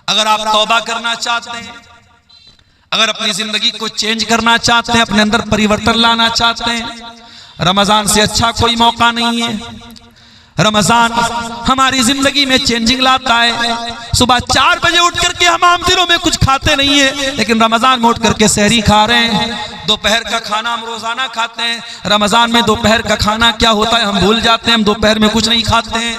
अगर आप तौबा करना चाहते हैं, अगर अपनी जिंदगी को चेंज करना चाहते हैं, अपने अंदर परिवर्तन लाना चाहते हैं, रमजान से अच्छा कोई मौका नहीं है। रमजान हमारी जिंदगी में चेंजिंग लाता है। सुबह 4 बजे उठ करके हम आम दिनों में कुछ खाते नहीं है, लेकिन रमजान में उठ करके सहरी खा रहे हैं। दोपहर का खाना हम रोजाना खाते हैं, रमजान में दोपहर का खाना क्या होता है हम भूल जाते हैं। हम दोपहर में कुछ नहीं खाते हैं,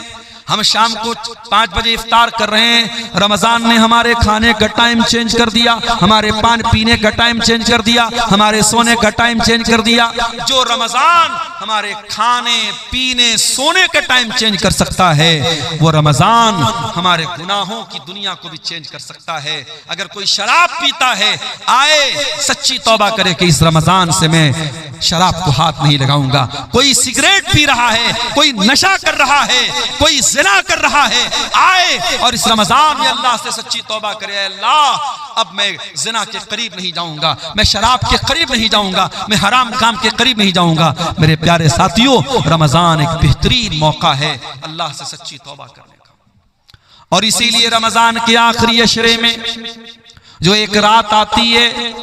हम शाम को 5 बजे इफ्तार कर रहे हैं। रमजान ने हमारे खाने का टाइम चेंज कर दिया, हमारे पान पीने का टाइम चेंज कर दिया, हमारे सोने का टाइम चेंज कर दिया। जो रमजान हमारे खाने पीने सोने का टाइम चेंज कर सकता है, वो रमजान हमारे गुनाहों की दुनिया को भी चेंज कर सकता है। अगर कोई शराब पीता है, आए सच्ची तौबा करे कि इस रमजान से मैं शराब को हाथ नहीं लगाऊंगा। कोई सिगरेट पी रहा है, कोई नशा कर रहा है, कोई ज़िना कर रहा है, आए और इस रमजान में अल्लाह से सच्ची तौबा करे, अल्लाह अब मैं ज़िना के करीब नहीं जाऊंगा, मैं शराब के करीब नहीं जाऊंगा, मैं हराम काम के करीब नहीं जाऊंगा। मेरे प्यारे साथियों, रमजान एक बेहतरीन मौका है अल्लाह से सच्ची तौबा करने का। और इसीलिए रमजान के आखिरी अशरे में जो एक रात आती है,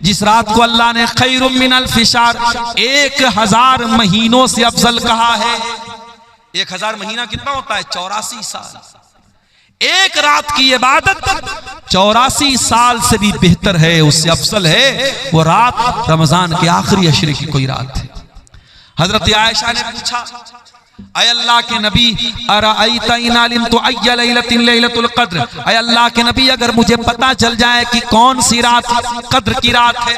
जिस रात को अल्लाह ने खैरुम मिन अल्फि शहर 1000 महीनों से अफजल कहा है। 1000 महीना कितना होता है? 84 साल। एक रात की इबादत 84 साल से भी बेहतर है, उससे अफजल है वो रात रमजान के आखिरी अशरे की कोई रात है। हजरत आयशा ने पूछा, अय अल्लाह के नबी, अराअयता इन अलिमतु अय्य लैलतिन लैलतुल क़द्र, अय अल्लाह के नबी अगर मुझे पता चल जाए कि कौन सी रात कद्र की रात है,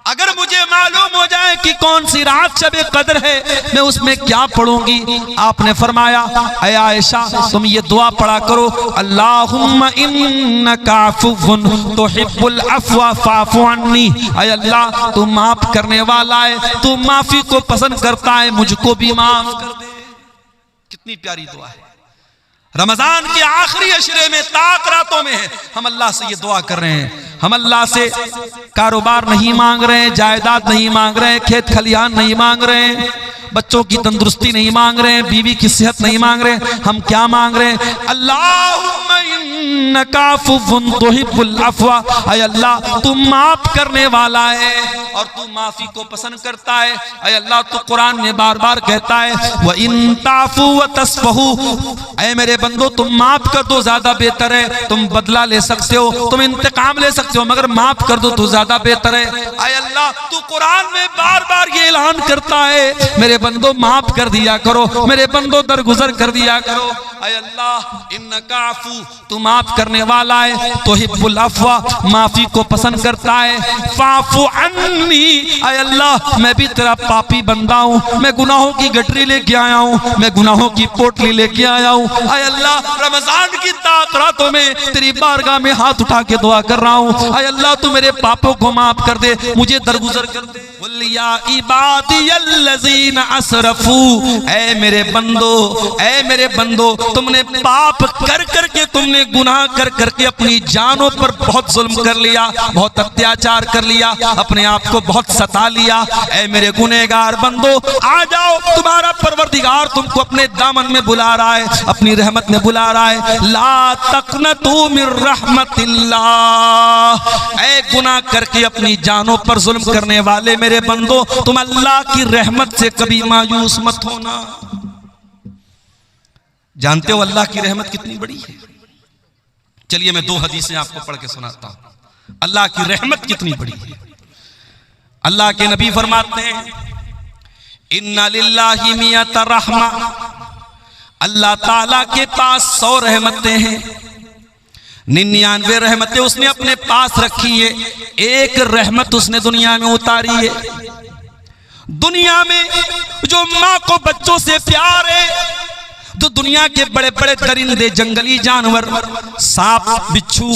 अगर मुझे मालूम हो जाए कि कौन सी रात शब कद्र है, मैं उसमें क्या पढ़ूंगी? आपने फरमाया, अय आयशा तुम ये दुआ पढ़ा करो, अल्लाहुम्मा इन्नका अफ़्वुन तुहिब्बुल अफ़्व फ़अफ़ु अन्नी। अय अल्लाह तू माफ करने वाला है, तू माफी को पसंद करता है, मुझको भी माफ कर दे। कितनी प्यारी दुआ है। रमजान के आखिरी अशरे में ताक रातों में है, हम अल्लाह से ये दुआ कर रहे हैं। हम अल्लाह से कारोबार नहीं मांग रहे हैं, जायदाद नहीं मांग रहे हैं, खेत खलिहान नहीं मांग रहे हैं, बच्चों की तंदुरुस्ती नहीं मांग रहे हैं, बीवी की सेहत नहीं मांग रहे हैं। हम क्या मांग रहे हैं? अल्लाहुम्मा इन्नका अफ़्वुन तुहिब्बुल अफ़्व, अय अल्लाह तू माफ करने वाला है और तू माफी को पसंद करता है। अय अल्लाह तू कुरान में बार बार कहता है, व इन ताफू व तस्फहू, ऐ मेरे बंदो तुम माफ कर दो ज्यादा बेहतर है। तुम बदला ले सकते हो, तुम इंतकाम ले सकते हो, मगर माफ कर दो तो ज्यादा बेहतर है। अय अल्लाह तू कुरान में बार बार ये ऐलान करता है, मेरे बंदो माफ कर दिया करो, मेरे बंदो दरगुजर कर दिया करो। अय अल्लाह इन्नका अफ़ू, तू माफ करने वाला है, तुहिब्बुल अफ़्व, माफी को पसंद करता है, फ़अफ़ु अन्नी, अय अल्लाह मैं भी तेरा पापी बंदा हूँ, मैं गुनाहों की गठरी लेके आया हूँ, मैं गुनाहों की पोटली लेके आया हूँ। अय अल्लाह रमजान की ताक रातों में तेरी बारगाह में हाथ उठा के दुआ कर रहा हूँ, अय अल्लाह तू मेरे पापों को माफ कर दे, मुझे दरगुजर कर दे। या इबादियल्लज़ीना असरफू, ऐ मेरे बंदो, ऐ मेरे बंदो तुमने पाप कर करके, तुमने गुनाह कर करके अपनी जानों पर बहुत जुल्म कर लिया, बहुत अत्याचार कर लिया, अपने आप को बहुत सता लिया। ऐ मेरे गुनहगार बंदो आ जाओ, तुम्हारा परवरदिगार तुमको अपने दामन में बुला रहा है, अपनी रहमत में बुला रहा है। ला तक़नतू मिन रहमतिल्लाह, ऐ गुनाह करके अपनी जानों पर जुल्म करने वाले मेरे बंदो तुम अल्लाह की रहमत से कभी मायूस मत होना। जानते हो अल्लाह की रहमत कितनी बड़ी है? चलिए मैं 2 हदीसें आपको पढ़ के सुनाता हूं, अल्लाह की रहमत कितनी बड़ी है। अल्लाह के नबी फरमाते हैं, इन्ना लिल्लाहि मियत रहमा, अल्लाह ताला के पास 100 रहमतें हैं, 99 रहमतें उसने अपने पास रखी है, एक रहमत उसने दुनिया में उतारी है। दुनिया में जो माँ को बच्चों से प्यार है, जो दुनिया के बड़े बड़े दरिंदे, जंगली जानवर, सांप बिच्छू,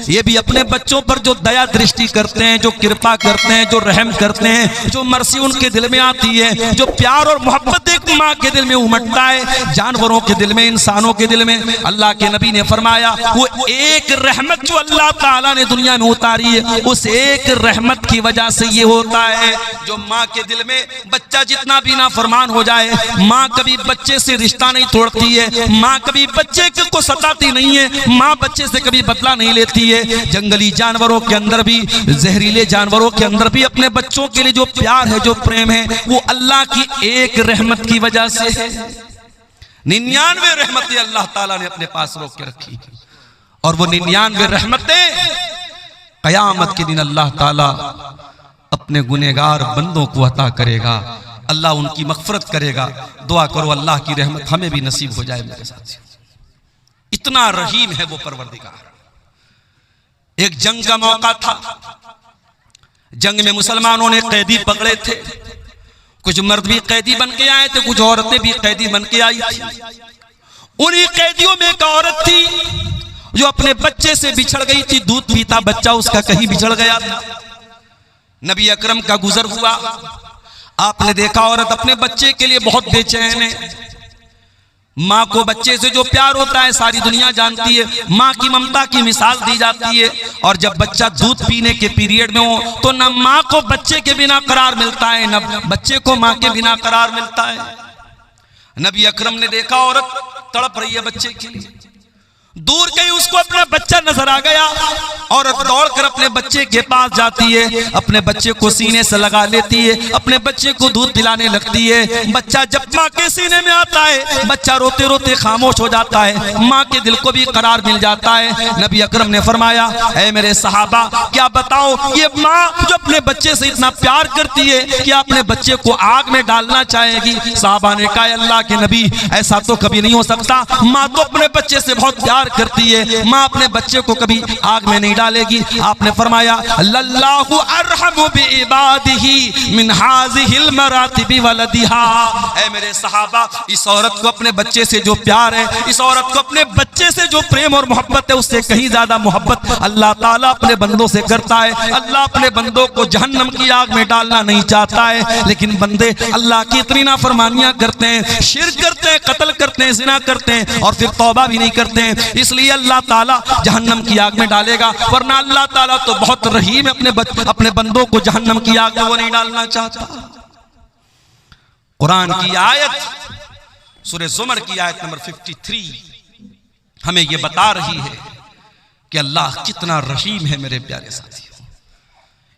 ये भी अपने बच्चों पर जो दया दृष्टि करते हैं, जो कृपा करते हैं, जो रहम करते हैं, जो मर्सी उनके दिल में आती है, जो प्यार और मोहब्बत एक माँ के दिल में उमड़ता है, जानवरों के दिल में, इंसानों के दिल में, अल्लाह के नबी ने फरमाया वो एक रहमत जो अल्लाह ताला ने दुनिया में उतारी है, उस एक रहमत की वजह से ये होता है जो माँ के दिल में, बच्चा जितना भी ना फरमान हो जाए, माँ कभी बच्चे से रिश्ता नहीं तोड़ती होती है। माँ कभी बच्चे को सताती नहीं है, माँ बच्चे से कभी बदला नहीं लेती है। जंगली जानवरों के अंदर भी, जहरीले जानवरों के अंदर भी अपने बच्चों के लिए जो प्यार है, जो प्रेम है, वो अल्लाह की एक रहमत की वजह से है। 99 रहमतें अल्लाह ताला ने अपने पास रोक के रखी, और वो 99 रहमतें कयामत के दिन अल्लाह ताला अपने गुनहगार बंदों को अता करेगा। अल्लाह उनकी मग़फ़िरत करेगा। दुआ करो अल्लाह की रहमत हमें भी नसीब हो जाए मेरे साथियों। इतना रहीम है वो परवरदिगार। एक जंग का मौका था, जंग में मुसलमानों ने कैदी पकड़े थे। कुछ मर्द भी कैदी बन के आए थे, कुछ औरतें भी कैदी बन के आई थी। उन्हीं कैदियों में एक औरत थी जो अपने बच्चे से बिछड़ गई थी। दूध पीता बच्चा उसका कहीं बिछड़ गया था। नबी अकरम का गुजर हुआ, आपने देखा औरत अपने बच्चे के लिए बहुत बेचैन है। माँ को बच्चे से जो प्यार होता है सारी दुनिया जानती है। माँ की ममता की मिसाल दी जाती है। और जब बच्चा दूध पीने के पीरियड में हो तो न माँ को बच्चे के बिना करार मिलता है, न बच्चे को माँ के बिना करार मिलता है। नबी अकरम ने देखा औरत तड़प रही है बच्चे के लिए। दूर कहीं उसको अपना बच्चा नजर आ गया। औरत दौड़कर अपने बच्चे के पास जाती है, अपने बच्चे को सीने से लगा लेती है, अपने बच्चे को दूध पिलाने लगती है। बच्चा जब माँ के सीने में आता है, बच्चा रोते रोते खामोश हो जाता है। माँ के दिल को भी करार मिल जाता है। नबी अकरम ने फरमाया, ऐ मेरे सहाबा, क्या बताओ ये माँ जो अपने बच्चे से इतना प्यार करती है, क्या अपने बच्चे को आग में डालना चाहेगी? सहाबा ने कहा, अल्लाह के नबी, ऐसा तो कभी नहीं हो सकता। माँ तो अपने बच्चे से बहुत प्यार करती है, माँ अपने बच्चे को कभी आग में नहीं डालेगी। आपने फरमाया, लल्लाहु अरहमु बिइबादिही मिन हाज़िहिल मरातिबि वलदिहा। ऐ मेरे सहाबा, इस औरत को अपने बच्चे से जो प्यार है, इस औरत को अपने बच्चे से जो प्रेम और मोहब्बत है, उससे कहीं ज्यादा मोहब्बत अल्लाह ताला अपने बंदों से करता है। अल्लाह अपने बंदों को जहन्नम की आग में डालना नहीं चाहता है, लेकिन बंदे अल्लाह की इतनी नाफरमानियां करते हैं, शिर्क करते हैं, कत्ल करते हैं, ज़िना करते हैं और फिर तौबा भी नहीं करते हैं। इसलिए अल्लाह ताला जहन्नम की आग में डालेगा। वरना अल्लाह ताला तो बहुत रहीम है, अपने बंदों को जहन्नम की आग में वो नहीं डालना चाहता। कुरान की आयत सूरह ज़ुमर की आयत नंबर 53 हमें ये बता रही है कि अल्लाह कितना रहीम है मेरे प्यारे साथियों।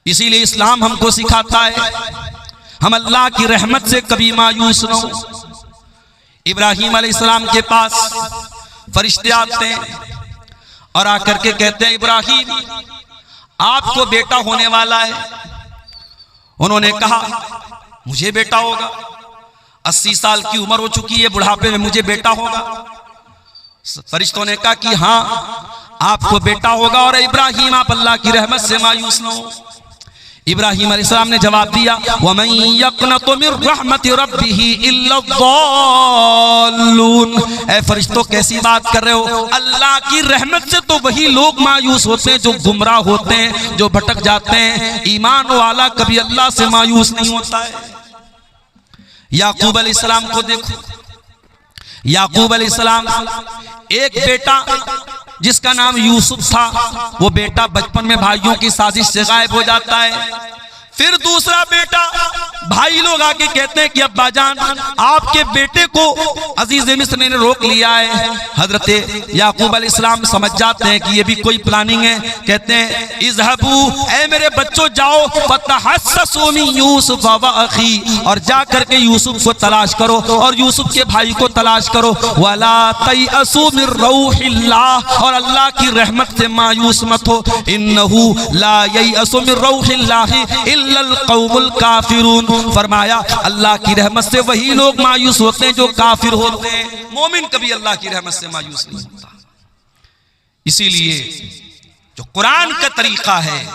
इसीलिए इस्लाम हमको सिखाता है हम अल्लाह की रहमत से कभी मायूस न हो। इब्राहीम अलैहिस्सलाम के पास फरिश्ते आते हैं और आकर के कहते हैं, इब्राहीम आपको बेटा होने वाला है। उन्होंने कहा, मुझे बेटा होगा? 80 साल की उम्र हो चुकी है, बुढ़ापे में मुझे बेटा होगा? फरिश्तों ने कहा कि हाँ आपको बेटा होगा, और इब्राहीम आप अल्लाह की रहमत से मायूस न हो। इब्राहीम अलैहिस्सलाम ने जवाब दिया, वमन यक़नतु मिन रहमति रब्बिही इल्ला ज़ाल्लून। ऐ फरिश्तों, कैसी बात कर रहे हो? अल्लाह की रहमत से तो वही लोग मायूस होते हैं जो गुमराह होते हैं, जो भटक जाते हैं। ईमान वाला कभी अल्लाह से मायूस नहीं होता है। याकूब अलैहिस्सलाम को देखो, याकूब अलैहिस्सलाम एक बेटा जिसका नाम यूसुफ था, वो बेटा बचपन में भाइयों की साजिश से गायब हो जाता है। फिर दूसरा बेटा, भाई लोग आके कहते हैं कि अब्बा जान आपके बेटे को अजीज मिस्र ने रोक लिया है। हजरत याकूब अलैहिस्सलाम समझ जाते हैं कि ये भी कोई प्लानिंग है। कहते हैं, इज़हबू, ऐ मेरे बच्चों जाओ, फतहस्ससू मिन यूसुफ व अखी, और जा करके यूसुफ को तलाश करो और यूसुफ के भाई को तलाश करो। वला तयअसू मिन रौहिल्लाह, और अल्लाह की रहमत से मायूस मत हो। इन्नहू ला ययअसू मिन रौहिल्लाह इल्लल कौमुल काफिरून। फरमाया, अल्लाह की रहमत से वही लोग मायूस होते हैं जो काफिर होते हैं। मोमिन कभी अल्लाह की रहमत से मायूस नहीं होता। इसीलिए जो कुरान का तरीका है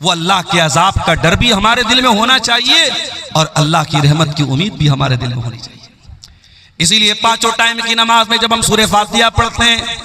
वो अल्लाह के अजाब का डर भी हमारे दिल में होना चाहिए और अल्लाह की रहमत की उम्मीद भी हमारे दिल में होनी चाहिए। इसीलिए पांचों टाइम की नमाज में जब हम सूरह फातिहा पढ़ते हैं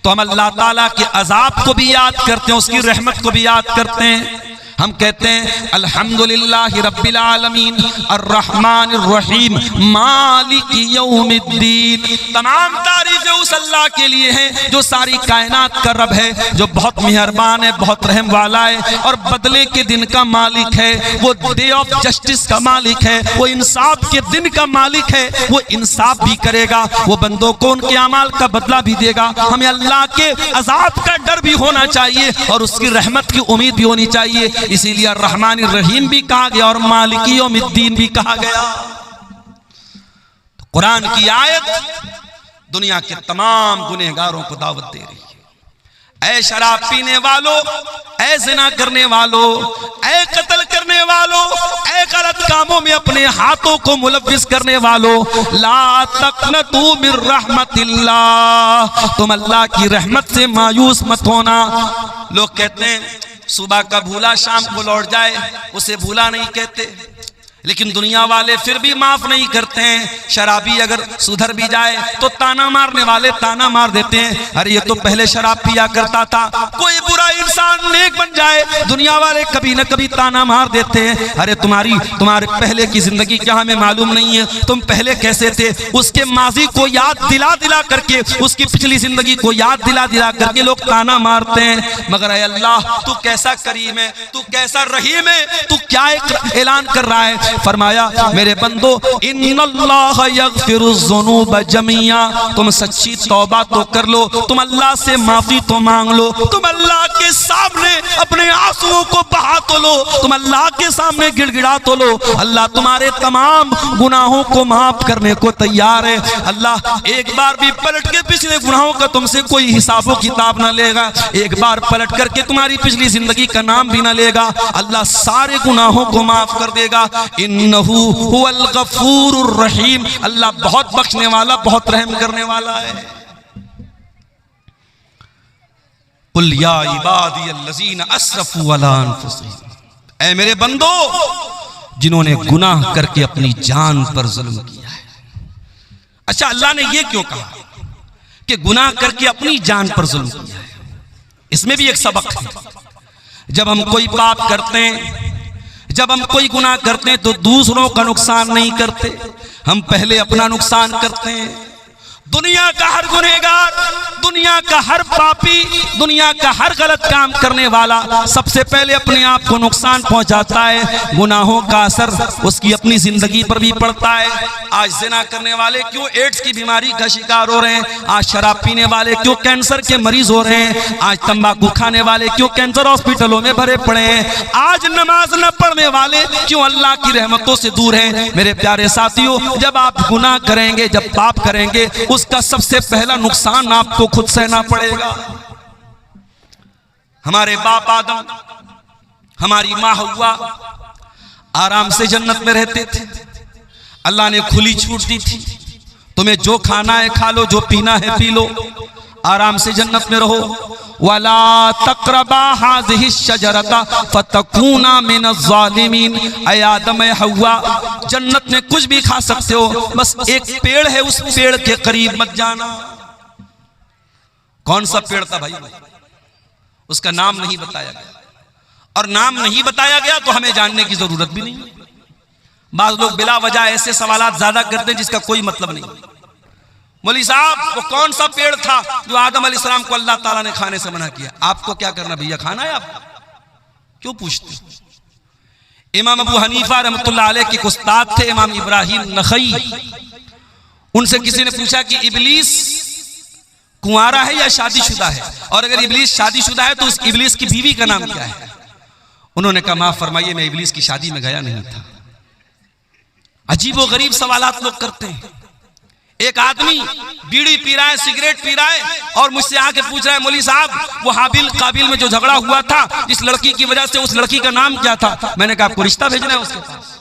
तो हम अल्लाह ताला के अजाब को भी याद करते हैं, उसकी रहमत को भी याद करते हैं। हम कहते हैं अल्हम्दुलिल्लाहि रब्बिल आलमीन अर्रहमानिर रहीम मालिक यौमिद्दीन। तमाम तारीफें उस अल्लाह के लिए हैं जो सारी कायनात का रब है, जो बहुत मेहरबान है, बहुत रहम वाला है और बदले के दिन का मालिक है। वो डे ऑफ जस्टिस का मालिक है, वो इंसाफ के दिन का मालिक है। वो इंसाफ भी करेगा, वो बंदों को उनके अमाल का बदला भी देगा। हमें अल्लाह के अजाब का डर भी होना चाहिए और उसकी रहमत की उम्मीद भी होनी चाहिए। इसीलिए रहमान रहीम भी कहा गया और मालिकी यौमिद्दीन भी कहा गया। तो कुरान की आयत दुनिया के तमाम गुनहगारों को दावत दे रही है। ऐ शराब पीने वालों, ऐ जिना करने वालों, ऐ कत्ल करने वालों, ऐ गलत कामों में अपने हाथों को मुलव्विस करने वालों, ला तक़नतू मिर रहमतिल्लाह, तुम अल्लाह की रहमत से मायूस मत होना। लोग कहते हैं सुबह का भूला शाम को लौट जाए, उसे भूला नहीं कहते, लेकिन दुनिया वाले फिर भी माफ नहीं करते हैं। शराबी अगर सुधर भी जाए तो ताना मारने वाले ताना मार देते हैं, अरे ये तो पहले शराब पिया करता था। कोई बुरा इंसान नेक बन जाए, दुनिया वाले कभी न कभी ताना मार देते हैं, अरे तुम्हारे पहले की जिंदगी क्या हमें मालूम नहीं है, तुम पहले कैसे थे। उसके माजी को याद दिला दिला करके, उसकी पिछली जिंदगी को याद दिला दिला करके लोग ताना मारते हैं। मगर ऐ अल्लाह, तू कैसा करीम है, तू कैसा रहीम है, तू क्या एक ऐलान कर रहा है। फरमाया मेरे बंदो इन्नल्लाह यगफिरुज़्ज़ुनूब जमीआ, तुम सच्ची तौबा तो कर लो, तुम अल्लाह से माफी तो मांग लो, तुम अल्लाह के सामने अपने आंसुओं को बहा तो लो, तुम अल्लाह के सामने गिड़गिड़ा तो लो। अल्लाह तुम्हारे तमाम गुनाहों को माफ करने को तैयार है। अल्लाह एक बार भी पलट के पिछले गुनाहों का तुमसे कोई हिसाबो किताब ना लेगा, एक बार पलट करके तुम्हारी पिछली जिंदगी का नाम भी ना लेगा। अल्लाह सारे गुनाहों को माफ कर देगा। इन्नहु हुवल गफूरुर रहीम, अल्लाह बहुत बख्शने वाला, बहुत रहम करने वाला है। कुल या इबादियल्लज़ीना अस्रफू अला अनफुसिहिम, ऐ मेरे बंदो जिन्होंने गुनाह करके अपनी जान पर जुल्म किया है। अच्छा, अल्लाह ने यह क्यों कहा कि गुनाह करके अपनी जान पर जुल्म किया है? इसमें भी एक सबक है। जब हम कोई पाप करते हैं, जब हम कोई गुनाह करते हैं तो दूसरों का नुकसान नहीं करते, हम पहले अपना नुकसान करते हैं। दुनिया का हर गुनहगार, दुनिया का हर पापी, दुनिया का हर गलत काम करने वाला सबसे पहले अपने आप को नुकसान पहुंचाता है। गुनाहों का असर उसकी अपनी जिंदगी पर भी पड़ता है। आज जिना करने वाले क्यों एड्स की बीमारी का शिकार हो रहे हैं, आज शराब पीने वाले क्यों कैंसर के मरीज हो रहे हैं, आज तंबाकू खाने वाले क्यों कैंसर हॉस्पिटलों में भरे पड़े हैं, आज नमाज न पढ़ने वाले क्यों अल्लाह की रहमतों से दूर हैं। मेरे प्यारे साथियों, जब आप गुनाह करेंगे, जब पाप करेंगे, उसका सबसे पहला नुकसान आपको खुद सहना पड़ेगा। हमारे बाप आदम, हमारी माँ हव्वा आराम से जन्नत में रहते थे। अल्लाह ने खुली छूट दी थी, तुम्हें जो खाना है खा लो, जो पीना है पी लो, आराम से जन्नत में रहो। वला तक़रबा हाज़िहि शजरता फतकूना मिनज़्ज़ालिमीन, ऐ आदम ऐ हव्वा, जन्नत में कुछ भी खा सकते हो, बस एक पेड़ है, उस पेड़ के करीब मत जाना। कौन सा पेड़ था भाई? उसका नाम नहीं बताया गया, और नाम नहीं बताया गया तो हमें जानने की जरूरत भी नहीं। बाज़ लोग बिला वजह ऐसे सवालात ज्यादा करते हैं जिसका कोई मतलब नहीं। मौलवी साहब, वो कौन सा पेड़ था जो आदम अलैहिस्सलाम को अल्लाह ताला ने खाने से मना किया? आपको क्या करना भैया, खाना है आप क्यों पूछते? इमाम अबू हनीफा रहमतुल्लाह अलैह के उस्ताद थे इमाम इब्राहिम नखई। उनसे किसी ने पूछा कि इब्लीस कुंवारा है या शादीशुदा है, और अगर इब्लीस शादीशुदा है तो उस इब्लीस की बीवी का नाम क्या है? उन्होंने कहा माफ फरमाइए, मैं इब्लीस की शादी में गया नहीं था। अजीबो गरीब सवालात लोग करते हैं। एक आदमी बीड़ी पी रहा है, सिगरेट पी रहा है, और मुझसे आके पूछ रहा है मौलवी साहब, वो हाबिल काबिल में जो झगड़ा हुआ था इस लड़की की वजह से, उस लड़की का नाम क्या था? मैंने कहा आपको रिश्ता भेजना है उसके पास।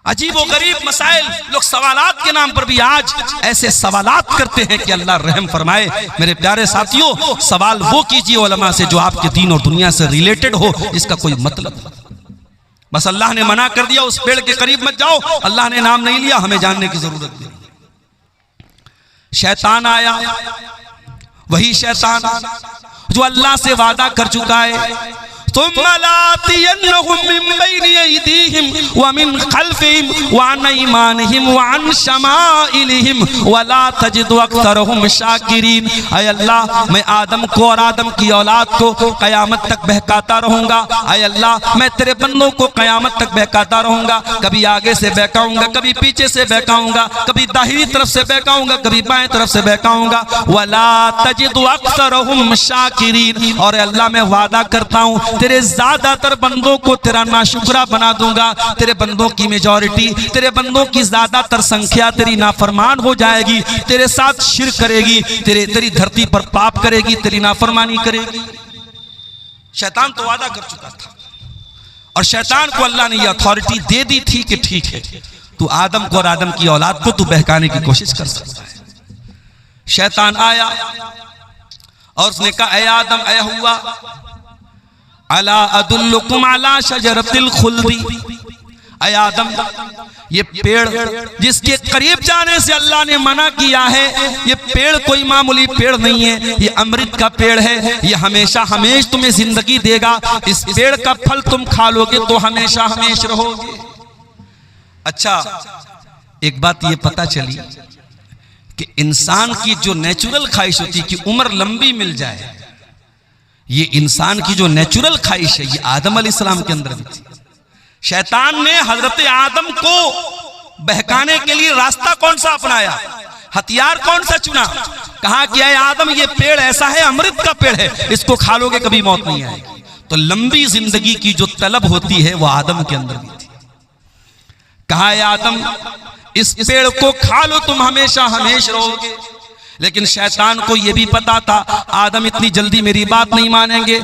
अजीब और गरीब मसाइल लोग सवालात के नाम पर भी आज ऐसे सवालात करते हैं कि अल्लाह रहम फरमाए। मेरे प्यारे साथियों, सवाल वो कीजिए उलमा से जो आपके दीन और दुनिया से रिलेटेड हो, इसका कोई मतलब। बस अल्लाह ने मना कर दिया उस पेड़ के करीब मत जाओ, अल्लाह ने नाम नहीं लिया, हमें जानने की जरूरत नहीं। शैतान आया, वही शैतान जो अल्लाह से वादा कर चुका है सुम्मा लातियन्नहुम मिन बैनि अयदीहिम व मिन खल्फिहिम व अन अयमानिहिम व अन शमाइलिहिम व ला तजिदु अक्सरहुम शाकिरीन। ऐ अल्लाह, मैं आदम को और आदम की औलाद को क़यामत तक बहकाता रहूंगा। ऐ अल्लाह, मैं तेरे बंदों को क़यामत तक बहकाता रहूंगा। कभी आगे से बहकाऊंगा, कभी पीछे से बहकाऊंगा, कभी दाहिनी तरफ से बहकाऊंगा, कभी बाएं तरफ से बहकाऊंगा। वला तजिदु अक्सरहुम शाकिरीन। और अल्लाह, मैं वादा करता हूं तेरे ज्यादातर बंदों को तेरा नाशुक्रा बना दूंगा। तेरे बंदों की मेजॉरिटी, तेरे बंदों की ज्यादातर संख्या तेरी नाफरमान हो जाएगी, तेरे साथ शिर्क करेगी, तेरी धरती पर पाप करेगी, तेरी नाफरमानी करेगी। शैतान तो वादा कर चुका था और शैतान को अल्लाह ने यह अथॉरिटी दे दी थी कि ठीक है, तू आदम को और आदम की औलाद को तू बहकाने की कोशिश कर सकता है। शैतान आया और उसने कहा, ऐ आदम, ऐ हुआ, अला अदुल्लुकुम अला शजरतिल खुल्दी। ऐ आदम, ये पेड़ जिसके करीब जाने से अल्लाह ने मना किया है, ये पेड़ कोई मामूली पेड़ नहीं है, ये अमृत का पेड़ है, ये हमेशा हमेश तुम्हें जिंदगी देगा। इस पेड़ का फल तुम खा लोगे तो हमेशा हमेश रहोगे। अच्छा, एक बात ये पता चली कि इंसान की जो नेचुरल ख्वाहिश होती है कि उम्र लंबी मिल जाए, ये इंसान की जो नेचुरल ख्वाहिश है, ये आदम अलैहिस्सलाम के अंदर भी थी। शैतान ने हजरत आदम को बहकाने के लिए रास्ता कौन सा अपनाया, हथियार कौन सा चुना? कहा कि ऐ आदम, ये पेड़ ऐसा है, अमृत का पेड़ है, इसको खा लोगे कभी मौत नहीं आएगी। तो लंबी जिंदगी की जो तलब होती है वो आदम के अंदर भी थी। कहा, ऐ आदम, इस पेड़ को खा लो, तुम हमेशा हमेश रहोगे। लेकिन शैतान को यह भी पता था आदम इतनी जल्दी मेरी बात नहीं मानेंगे।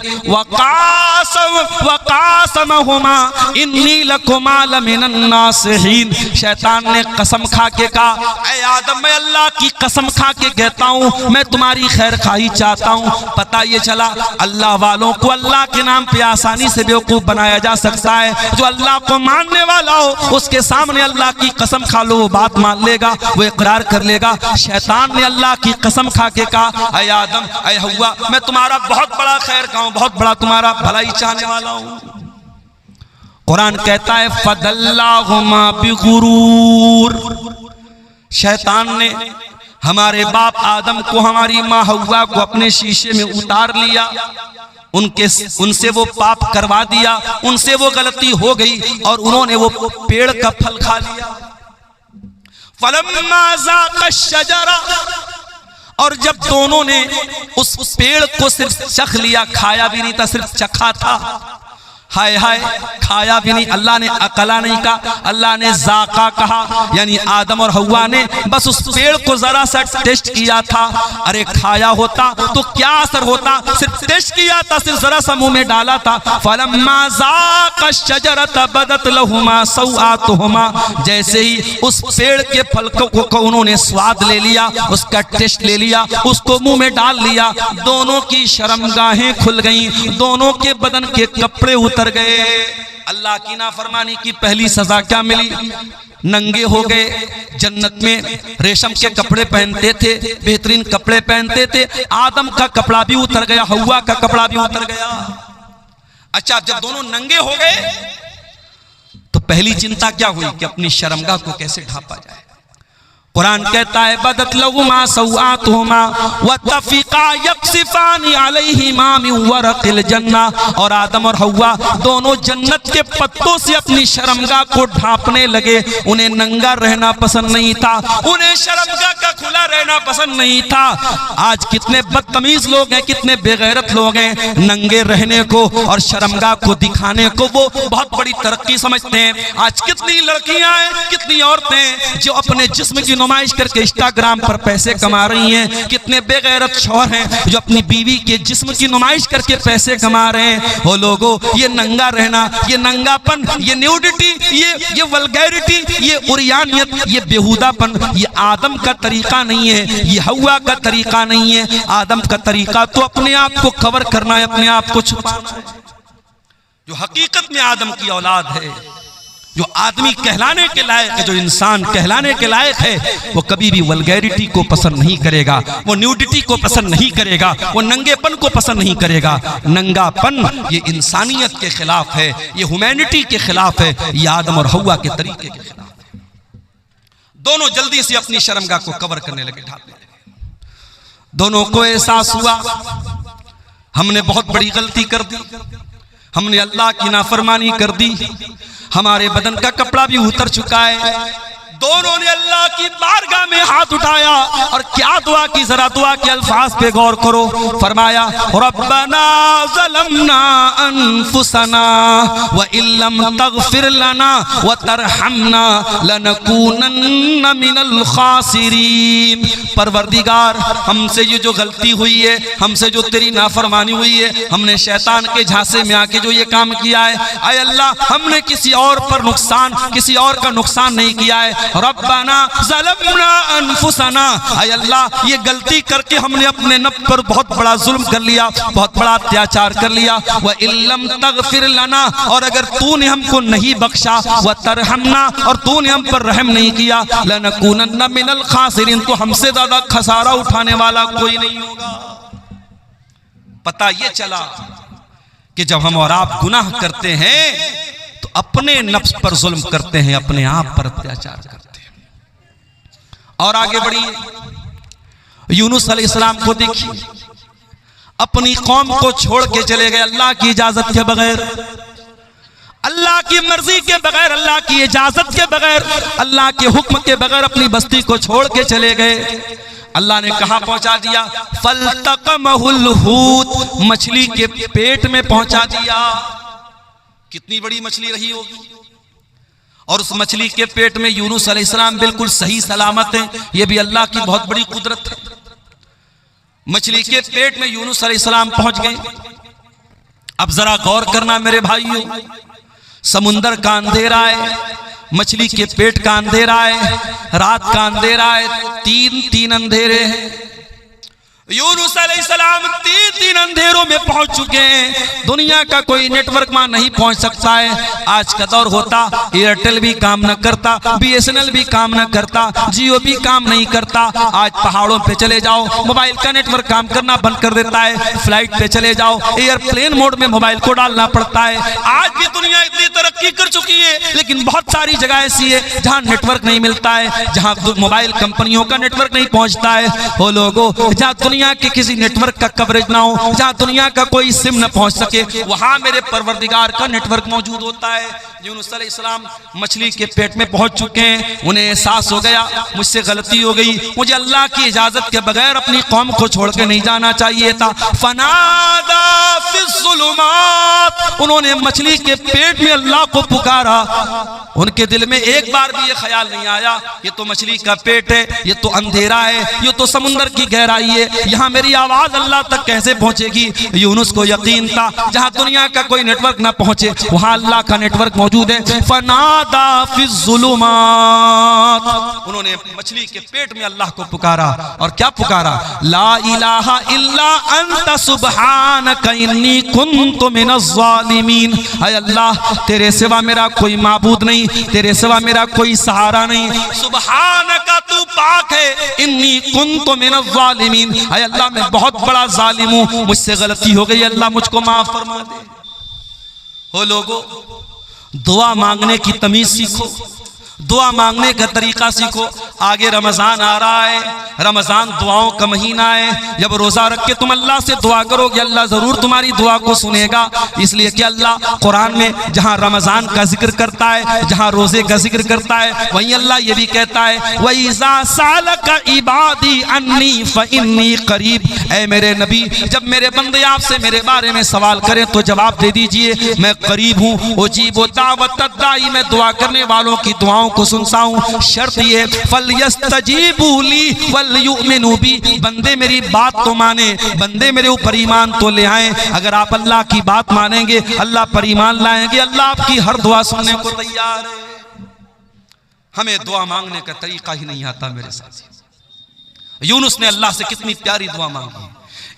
वक़ासमहुमा इन्नी लकुमा लमिनन नासिहीन। शैतान ने कसम खा के कहा, ऐ आदम, मैं अल्लाह की कसम खा के कहता हूँ, मैं तुम्हारी खैर खाही चाहता हूँ। पता ये चला अल्लाह वालों को अल्लाह के नाम पे आसानी से बेवकूफ बनाया जा सकता है। जो अल्लाह को मानने वाला हो उसके सामने अल्लाह की कसम खा लो, वो बात मान लेगा, वो इकरार कर लेगा। शैतान ने अल्लाह की कसम खा के कहा, ऐ आदम, ऐ हव्वा, मैं तुम्हारा बहुत बड़ा खैर का हूं, बहुत बड़ा तुम्हारा भलाई चाहने वाला हूं। कुरान कहता है, फदल्लाहुमा बिगुरूर। शैतान ने हमारे बाप आदम को, हमारी माँ हव्वा को अपने शीशे में उतार लिया, उनसे वो पाप करवा दिया, उनसे वो गलती हो गई और उन्होंने वो पेड़ का फल खा लिया। फलम्मा ज़ाक़ा शजरा, और जब दोनों ने उस पेड़ को सिर्फ चख लिया, खाया भी नहीं था, सिर्फ चखा था। हाय हाय, खाया भी नहीं, अल्लाह ने अकला नहीं कहा, अल्लाह ने जाका कहा, यानी आदम और हव्वा ने बस उस पेड़ को जरा सा टेस्ट किया था। अरे खाया होता तो क्या असर होता, सिर्फ टेस्ट किया था, सिर्फ जरा सा मुंह में डाला था। फलम्मा ज़ाक़ा शजरत बदत लहुमा सौआतुहुमा, जैसे ही उस पेड़ के फल को उन्होंने स्वाद ले लिया, उसका टेस्ट ले लिया, उसको मुंह में डाल लिया, दोनों की शर्मगाहें खुल गईं, दोनों के बदन के कपड़े उतर गए। अल्लाह की नाफरमानी की पहली सजा क्या मिली? नंगे हो गए। जन्नत में रेशम के कपड़े पहनते थे, बेहतरीन कपड़े पहनते थे, आदम का कपड़ा भी उतर गया, हव्वा का कपड़ा भी उतर गया। अच्छा, जब दोनों नंगे हो गए तो पहली चिंता क्या हुई कि अपनी शर्मगाह को कैसे ढांपा जाए। कुरान कहता है, बदत लहुमा सौआतुहुमा व तफिका यक्सिफानी अलैहिमा मिन वरक़िल जन्ना, और आदम और हव्वा दोनों जन्नत के पत्तों से अपनी शर्मगाह को ढांपने लगे। उन्हें नंगा रहना पसंद नहीं था, उन्हें शर्मगाह का खुला रहना पसंद नहीं था। आज कितने बदतमीज लोग हैं, कितने बेगैरत लोग हैं, नंगे रहने को और शर्मगाह को दिखाने को वो बहुत बड़ी तरक्की समझते हैं। आज कितनी लड़कियां हैं, कितनी औरतें हैं जो अपने जिस्म की नुमाइश करके इंस्टाग्राम पर पैसे कमा रही हैं। कितने बेगैरत शौहर हैं जो अपनी बीवी के जिस्म की नुमाइश करके पैसे कमा रहे हैं। हो लोगों, ये नंगा रहना, ये नंगापन, ये न्यूडिटी, ये वल्गैरिटी, ये उरियानियत, ये बेहुदापन, ये आदम का तरीका नहीं है, ये हव्वा का तरीका नहीं है। आदम का तरीका तो अपने आप को कवर करना है, अपने आप को छुपाना है। जो हकीकत में आदम की औलाद है जो आदमी कहलाने के लायक है, जो इंसान कहलाने के लायक है, वो कभी भी वल्गैरिटी को पसंद नहीं करेगा, वो न्यूडिटी को पसंद नहीं करेगा, वो नंगेपन को पसंद नहीं करेगा। नंगापन ये इंसानियत के खिलाफ है, ये ह्यूमैनिटी के खिलाफ है, ये आदम और हव्वा के तरीके के खिलाफ है। दोनों जल्दी से अपनी शर्मगाह को कवर करने लगे, ढांकने लगे। दोनों को एहसास हुआ हमने बहुत बड़ी गलती कर दी, हमने अल्लाह की नाफरमानी कर दी, हमारे बदन का कपड़ा भी उतर चुका है। दोनों ने अल्लाह की बारगाह में हाथ उठाया और क्या दुआ की, जरा दुआ के अल्फाज पे गौर करो। फरमाया रब्बना ज़लमना अनफुसना व इल्लम तगफिर लना व तरहमना लनकूनन्न मिनल खासिरीन। परवरदिगार, हमसे ये जो गलती हुई है, हमसे जो तेरी नाफरमानी हुई है, हमने शैतान के झांसे में आके जो ये काम किया है, आय अल्लाह हमने किसी और पर नुकसान, किसी और का नुकसान नहीं किया है। रब्बाना ज़लमना अनफुसना, आय अल्लाह ये गलती करके हमने अपने नफ्स पर बहुत बड़ा जुल्म कर लिया, बहुत बड़ा अत्याचार कर लिया। व इल्लम तगफिर लना, और अगर तूने हमको नहीं बख्शा, व तरहमना, और तूने हम पर रहम नहीं किया, लनकूनन्न मिनल खासिरीन, तो हमसे ज्यादा खसारा उठाने वाला कोई नहीं होगा। पता ये चला कि जब हम और आप गुनाह करते हैं तो अपने नफ्स पर जुल्म करते हैं, अपने आप पर अत्याचार करते हैं। और आगे बढ़िए, यूनुस अलैहिस्सलाम को देखिए, अपनी कौम को छोड़ के चले गए अल्लाह की इजाजत के बगैर, अल्लाह की मर्जी के बगैर, अल्लाह की इजाजत के बगैर, अल्लाह के हुक्म के बगैर अपनी बस्ती को छोड़ के चले गए। अल्लाह ने कहा पहुंचा दिया, फल्तकमहुल हूत, मछली के पेट में पहुंचा दिया। कितनी बड़ी मछली रही होगी, और उस मछली के पेट में यूनुस अलैहिस्सलाम बिल्कुल सही सलामत है। यह भी अल्लाह की बहुत बड़ी कुदरत है। मछली के पेट में यूनुस अलैहिस्सलाम पहुंच गए। अब जरा गौर करना मेरे भाइयों, समुंदर का अंधेरा है, मछली के पेट का अंधेरा है, रात का अंधेरा है, तीन अंधेरे हैं। यूनुस अलैहिस्सलाम तीन अंधेरों में पहुंच चुके हैं। दुनिया का कोई नेटवर्क वहां नहीं पहुंच सकता है। आज का दौर होता, एयरटेल भी काम न करता, BSNL भी काम न करता, जियो भी काम नहीं करता। आज पहाड़ों पे चले जाओ, मोबाइल का नेटवर्क काम करना बंद कर देता है। फ्लाइट पे चले जाओ, एयरप्लेन मोड में मोबाइल को डालना पड़ता है। आज भी दुनिया इतनी तरक्की कर चुकी है, लेकिन बहुत सारी जगह ऐसी है जहां नेटवर्क नहीं मिलता है, जहां मोबाइल कंपनियों का नेटवर्क नहीं पहुंचता है। वो लोगों, जहां दुनिया के किसी नेटवर्क का कवरेज ना हो, जहां दुनिया का कोई सिम न पहुंच सके, वहां मेरे परवरदिगार का नेटवर्क मौजूद होता है। यूनुस अलैहिस्सलाम मछली के पेट में पहुंच चुके हैं। उन्हें एहसास हो गया मुझसे गलती हो गई, मुझे अल्लाह की इजाजत के बगैर अपनी कौम को छोड़ के नहीं जाना चाहिए था। फनादा फिस्सुलुमात, उन्होंने मछली के पेट में अल्लाह को पुकारा। उनके दिल में एक बार भी ये ख्याल नहीं आया ये तो मछली का पेट है, ये तो अंधेरा है, ये तो समुंदर की गहराई है, यहाँ मेरी आवाज अल्लाह तक कैसे पहुंचेगी। यूनुस को यकीन था जहां दुनिया का कोई नेटवर्क ना पहुंचे वहां अल्लाह का नेटवर्क मौजूद है। फनादा फिस्सुलुमात, उन्होंने मछली के पेट में अल्लाह को पुकारा। और क्या पुकारा? ला इलाहा इल्ला अंत सुब्हानक इन्नी कुन्तु मिनज़ ज़ालिमीन। हाय अल्लाह, तेरे सिवा मेरा कोई माबूद नहीं, तेरे सिवा मेरा कोई सहारा नहीं। सुब्हानक, तू पाक है। इन्नी कुन्तु मिनज़ ज़ालिमीन, हाय अल्लाह मैं बहुत बड़ा जालिम हूं, मुझसे गलती हो गई, अल्लाह मुझको माफ फरमा दे। हो लोगों, दुआ मांगने की तमीज सीखो, दुआ मांगने का तरीका सीखो। आगे रमजान आ रहा है, रमजान दुआओं का महीना है। जब रोजा रख के तुम अल्लाह से दुआ करोगे, अल्लाह जरूर तुम्हारी दुआ को सुनेगा। इसलिए कि अल्लाह कुरान में जहां रमजान का जिक्र करता है, जहां रोजे का जिक्र करता है, वहीं अल्लाह ये भी कहता है वइज़ा सालका इबादी अन्नी फइन्नी करीब। ऐ मेरे नबी, जब मेरे बंदे आपसे मेरे बारे में सवाल करें तो जवाब दे दीजिए मैं करीब हूँ। उजीबु दावत दाई, मैं दुआ करने वालों की दुआओं को सुनता हूँ। शर्त ये फलयस्तजीबू ली वलयुमिनू बी, बंदे मेरी बात तो माने, बंदे मेरे ऊपर ईमान तो ले आए। अगर आप अल्लाह की बात मानेंगे, अल्लाह पर ईमान लाएंगे, अल्लाह आपकी हर दुआ सुनने को तैयार है। हमें दुआ मांगने का तरीका ही नहीं आता मेरे साथ। यूनुस ने अल्लाह से कितनी प्यारी दुआ मांगी।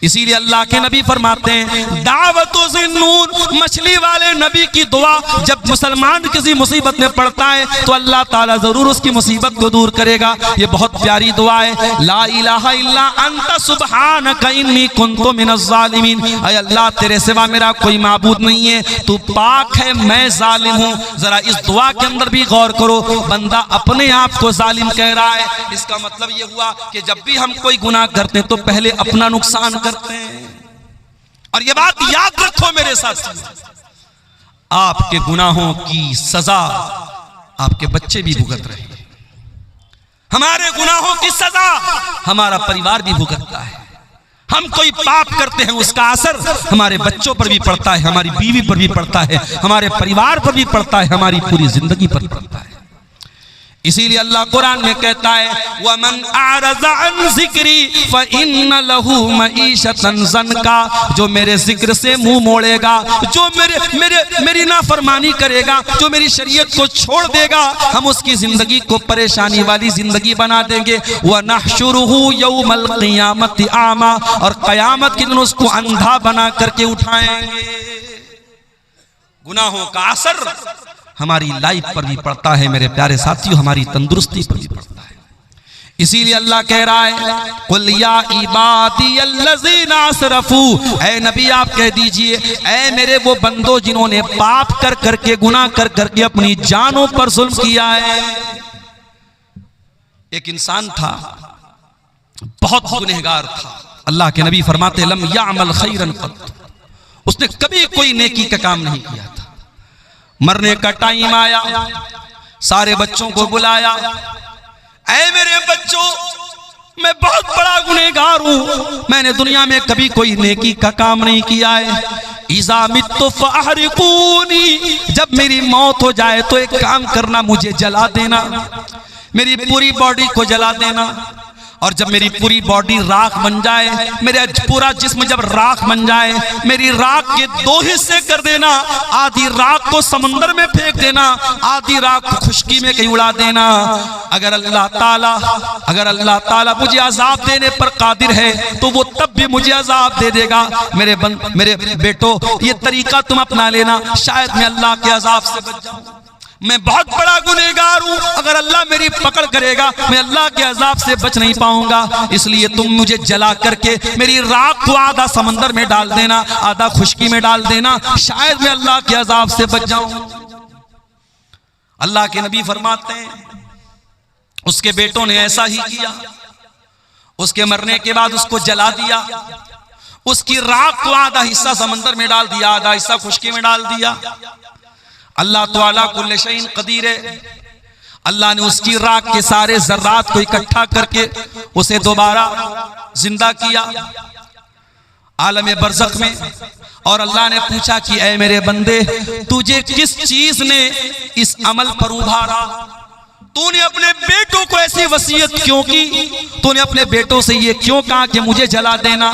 इसीलिए अल्लाह के नबी फरमाते हैं दावतो ज़िन्नून, मछली वाले नबी की दुआ, जब मुसलमान किसी मुसीबत में पड़ता है तो अल्लाह ताला जरूर उसकी मुसीबत को दूर करेगा। ये बहुत प्यारी दुआ है, ला इलाहा इल्ला अंता सुब्हानका इन्नी कुन्तु मिनज़ ज़ालिमीन। ऐ अल्लाह तेरे सिवा मेरा कोई माबूद नहीं है, तू पाक है, मैं जालिम हूँ। जरा इस दुआ के अंदर भी गौर करो, बंदा अपने आप को जालिम कह रहा है। इसका मतलब ये हुआ कि जब भी हम कोई गुनाह करते हैं तो पहले अपना नुकसान करते हैं। और ये बात याद रखो मेरे साथ, आपके गुनाहों की सजा आपके बच्चे भी भुगत रहे हैं, हमारे गुनाहों की सजा हमारा परिवार भी भुगतता है। हम कोई पाप करते हैं उसका असर हमारे बच्चों पर भी पड़ता है, हमारी बीवी पर भी पड़ता है, हमारे परिवार पर भी पड़ता है, हमारी पूरी जिंदगी पर पड़ता है। इसीलिए अल्लाह कुरान में कहता है वमन आरज़ा अन ज़िक्री फ़इन्न लहू मईशतन ज़नका, जो मेरे जिक्र से मुंह मोड़ेगा, जो मेरी नाफरमानी करेगा, जो मेरी शरीयत को छोड़ देगा, हम उसकी जिंदगी को परेशानी वाली जिंदगी बना देंगे। व नहशुरुहु यौमल क़ियामति आमा, और क़यामत के दिन उसको अंधा बना करके उठाएंगे। गुनाहों का असर हमारी लाइफ पर भी पड़ता है मेरे प्यारे साथियों, हमारी तंदुरुस्ती पर भी पड़ता है। इसीलिए अल्लाह कह रहा है कुल या इबादियल्लज़ीना असरफू, ऐ नबी आप कह दीजिए ऐ मेरे वो बंदो जिन्होंने पाप कर करके, गुनाह कर करके अपनी जानों पर जुल्म किया है। एक इंसान था, बहुत गुनहगार था। अल्लाह के नबी फरमाते लम यामल खैरन क़त्त, उसने कभी कोई नेकी का काम नहीं किया था। मरने का टाइम आया, सारे बच्चों को बुलाया, ऐ मेरे बच्चों मैं बहुत बड़ा गुनहगार हूं, मैंने दुनिया में कभी कोई नेकी का काम नहीं किया है। इज़ा मित्तु फ़अहरिकूनी, जब मेरी मौत हो जाए तो एक काम करना, मुझे जला देना, मेरी पूरी बॉडी को जला देना। और जब मेरी पूरी बॉडी राख बन जाए, मेरा पूरा जिस्म जब राख बन जाए, मेरी राख के दो हिस्से कर देना, आधी राख को समंदर में फेंक देना, आधी राख को खुशकी में कहीं उड़ा देना। अगर अल्लाह ताला मुझे अजाब देने पर कादिर है तो वो तब भी मुझे अजाब दे देगा। मेरे बेटो ये तरीका तुम अपना लेना, शायद मैं अल्लाह के अजाब से बच जाऊं। मैं बहुत बड़ा गुनहगार हूं, अगर अल्लाह मेरी पकड़ करेगा मैं अल्लाह के अजाब से बच नहीं पाऊंगा। इसलिए तुम मुझे जला करके मेरी राख को आधा समंदर में डाल देना, आधा खुशकी में डाल देना, शायद मैं अल्लाह के अजाब से बच जाऊं। अल्लाह के नबी फरमाते हैं उसके बेटों ने ऐसा ही किया। उसके मरने के बाद उसको जला दिया, उसकी राख को आधा हिस्सा समंदर में डाल दिया, आधा हिस्सा खुशकी में डाल दिया। अल्लाह ताला कुल्ले शैइन कदीर है, अल्लाह ने उसकी राख के सारे जर्रात को इकट्ठा करके उसे दोबारा जिंदा किया आलम बरज़ख में। और अल्लाह ने पूछा कि ऐ मेरे बंदे तुझे किस चीज ने इस अमल पर उभारा, तूने अपने बेटों को ऐसी वसीयत क्यों की, तूने अपने बेटों से ये क्यों कहा कि मुझे जला देना।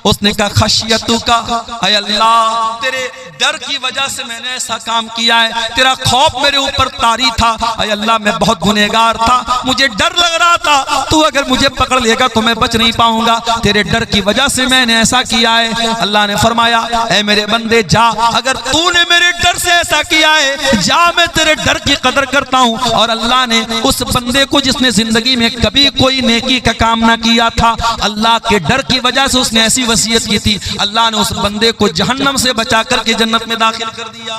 उसने कहा खशियतु का, ऐ अल्लाह तेरे डर की वजह से मैंने ऐसा काम किया है, तेरा खौफ मेरे ऊपर तारी था। ऐ अल्लाह मैं बहुत गुनहगार था, मुझे डर लग रहा था तू अगर मुझे पकड़ लेगा तो मैं बच नहीं पाऊंगा, तेरे डर की वजह से मैंने ऐसा किया है। अल्लाह ने फरमाया ऐ मेरे बंदे जा, अगर तूने मेरे डर से ऐसा किया है जा, मैं तेरे डर की कदर करता हूँ। और अल्लाह ने उस बंदे को जिसने जिंदगी में कभी कोई नेकी का काम ना किया था, अल्लाह के डर की वजह से उसने ऐसी वसीयत की थी, अल्लाह ने उस बंदे को जहन्नम से बचा करके जन्नत में दाखिल कर दिया।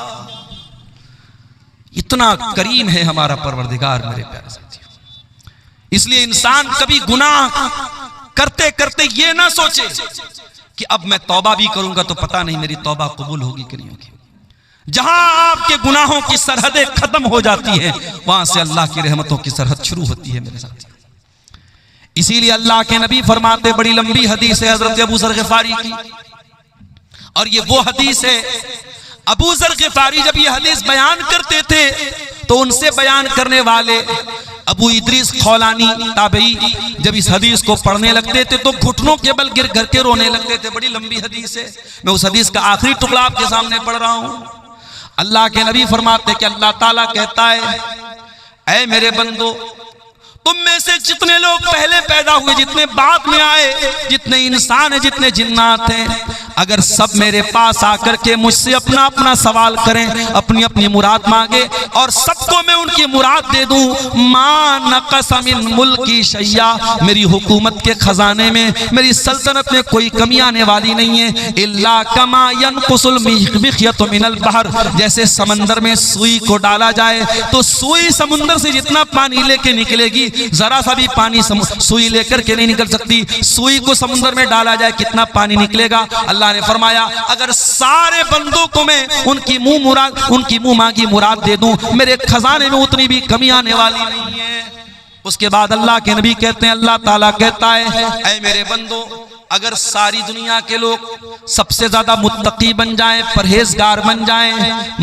इतना करीम है हमारा परवरदिगार मेरे प्यारे साथियों। इसलिए इंसान कभी गुनाह करते करते ये ना सोचे कि अब मैं तौबा भी करूंगा तो पता नहीं मेरी तौबा कबूल होगी कि नहीं होगी। जहां आपके गुनाहों की सरहदें खत्म हो जाती हैं, वहां से अल्लाह की रहमतों की सरहद शुरू होती है मेरे साथियों। इसीलिए अल्लाह के नबी फरमाते, बड़ी लंबी हदीस है हजरत अबू ज़र ग़िफ़ारी की, और ये वो हदीस है अबू ज़र ग़िफ़ारी जब ये हदीस बयान करते थे तो उनसे बयान करने वाले अबू इद्रीस खौलानी ताबई जब इस हदीस को पढ़ने लगते थे तो घुटनों के बल गिर कर के रोने लगते थे। बड़ी लंबी हदीस है, मैं उस हदीस का आखिरी टुकड़ा आपके सामने पढ़ रहा हूं। अल्लाह के नबी फरमाते कि अल्लाह ताला कहता है ऐ मेरे बंदो तुम में से जितने लोग पहले पैदा हुए, जितने बाद में आए, जितने इंसान हैं, जितने जिन्नात हैं, अगर सब मेरे पास आकर के मुझसे अपना अपना सवाल करें, अपनी अपनी मुराद मांगे और सबको मैं उनकी मुराद दे दूं, मा नक़स मिन मुल्की शैया, मेरी हुकूमत के खजाने में, मेरी सल्तनत में कोई कमी आने वाली नहीं है। इल्ला कमा यनकुसुल मिख्यत मिनल बहर, जैसे समंदर में सुई को डाला जाए तो सुई समुद्र से जितना पानी लेके निकलेगी, जरा सा भी पानी सुई लेकर के नहीं निकल सकती। सुई को समुद्र में डाला जाए कितना पानी निकलेगा। अल्लाह ने फरमाया अगर सारे बंदों को मैं उनकी मुंह मांगी मुराद दे दूं, मेरे खजाने में उतनी भी कमी आने वाली नहीं है। उसके बाद अल्लाह के नबी कहते हैं, अल्लाह ताला कहता है, ऐ मेरे बंदो, अगर सारी दुनिया के लोग सबसे ज्यादा मुत्तकी बन जाएं, परहेजगार बन जाएं,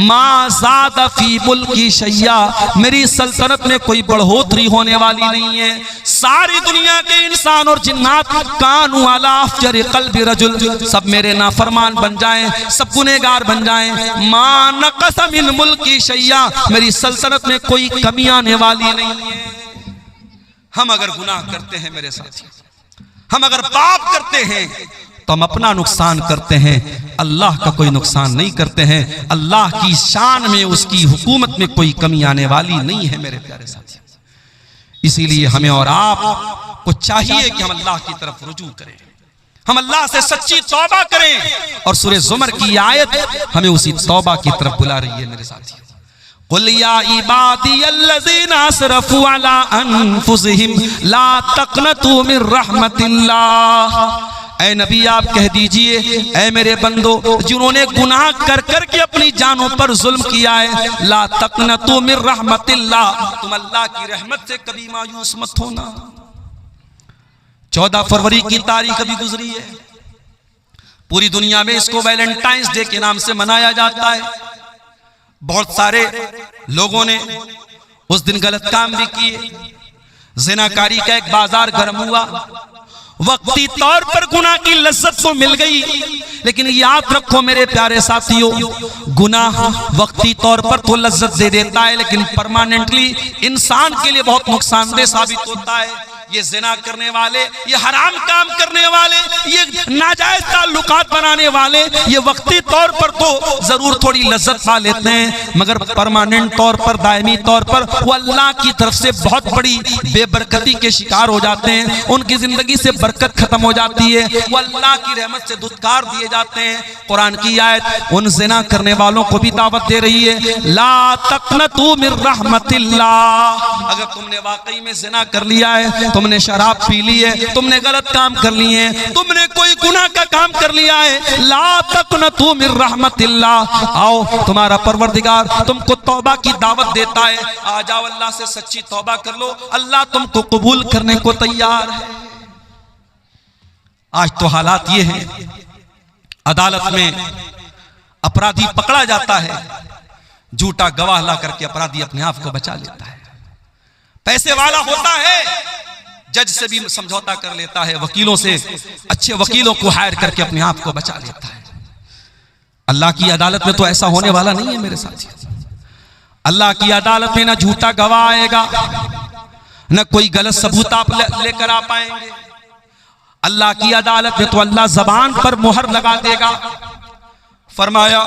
मा ज़ादा फी मुल्की शैया, मेरी सल्तनत में कोई बढ़ोतरी होने वाली नहीं है। सारी दुनिया के इंसान और जिन्नात कानू अला अफ़जर क़ल्बि रजुल, सब मेरे नाफरमान बन जाएं, सब गुनहगार बन जाएं, मा नक़स मिन मुल्की शैया, मेरी सल्तनत में कोई कमी आने वाली नहीं है। हम अगर गुनाह करते हैं मेरे साथी, हम अगर पाप करते हैं तो हम अपना नुकसान करते हैं, अल्लाह का कोई नुकसान नहीं करते हैं। अल्लाह की शान में, उसकी हुकूमत में कोई कमी आने वाली नहीं है मेरे प्यारे साथी। इसीलिए हमें और आप को चाहिए कि हम अल्लाह की तरफ रुजू करें, हम अल्लाह से सच्ची तौबा करें। और सूरह ज़ुमर की आयत हमें उसी तौबा की तरफ बुला रही है मेरे साथी। कुल या इबादियल्लज़ीना असरफू अला अनफुसिहिम ला तक़नतू मिन रहमतिल्लाह, ऐ नबी आप कह दीजिए, ऐ मेरे बंदो जिन्होंने गुनाह कर कर के अपनी जानों पर जुल्म किया है, ला तक़नतू मिन रहमतिल्लाह, तुम अल्लाह की रहमत से कभी मायूस मत होना। 14 फरवरी की तारीख अभी गुजरी है, पूरी दुनिया में इसको वैलेंटाइंस डे के नाम से मनाया जाता है। बहुत सारे लोगों ने उस दिन गलत काम भी किए, ज़िनाकारी का एक बाजार गर्म हुआ, वक्ती तौर पर गुनाह की लज्जत तो मिल गई, लेकिन याद रखो मेरे प्यारे साथियों, गुनाह वक्ती तौर पर तो लज्जत दे देता है, लेकिन परमानेंटली इंसान के लिए बहुत नुकसानदेह साबित होता है। ये ज़िना करने वाले, ये हराम काम करने वाले, ये नाजायज ताल्लुकात बनाने वाले, ये वक्ती तौर पर तो जरूर थोड़ी लज्जत पा लेते हैं, मगर परमानेंट तौर पर, दायमी तौर पर वो अल्लाह की तरफ से बहुत बड़ी बेबरकती के शिकार हो जाते हैं। उनकी जिंदगी से बरकत खत्म हो जाती है, वो अल्लाह की रहमत से दुत्कार दिए जाते हैं। कुरान की आयत उन ज़िना करने वालों को भी दावत दे रही है, ला तक़नतू मिन रहमतिल्लाह, अगर तुमने वाकई में ज़िना कर लिया है, तुमने शराब पी ली है, तुमने गलत काम कर लिए हैं, तुमने कोई गुनाह का काम कर लिया है, ला तक़नतू मिन रहमतिल्लाह, आओ तुम्हारा परवरदिगार तुमको तौबा की दावत देता है, आ जाओ अल्लाह से सच्ची तौबा कर लो, अल्लाह तुमको कबूल करने को तैयार है। आज तो हालात ये हैं, अदालत में अपराधी पकड़ा जाता है, झूठा गवाह ला करके अपराधी अपने आप को बचा लेता है। पैसे वाला होता है, जज से भी समझौता कर लेता है, वकीलों से, अच्छे वकीलों को हायर करके अपने आप को बचा लेता है। अल्लाह की अदालत में तो ऐसा होने वाला नहीं है मेरे साथी। अल्लाह की अदालत में ना झूठा गवाह आएगा, न कोई गलत सबूत आप लेकर आ पाएंगे। अल्लाह की अदालत में तो अल्लाह जबान पर मुहर लगा देगा। फरमाया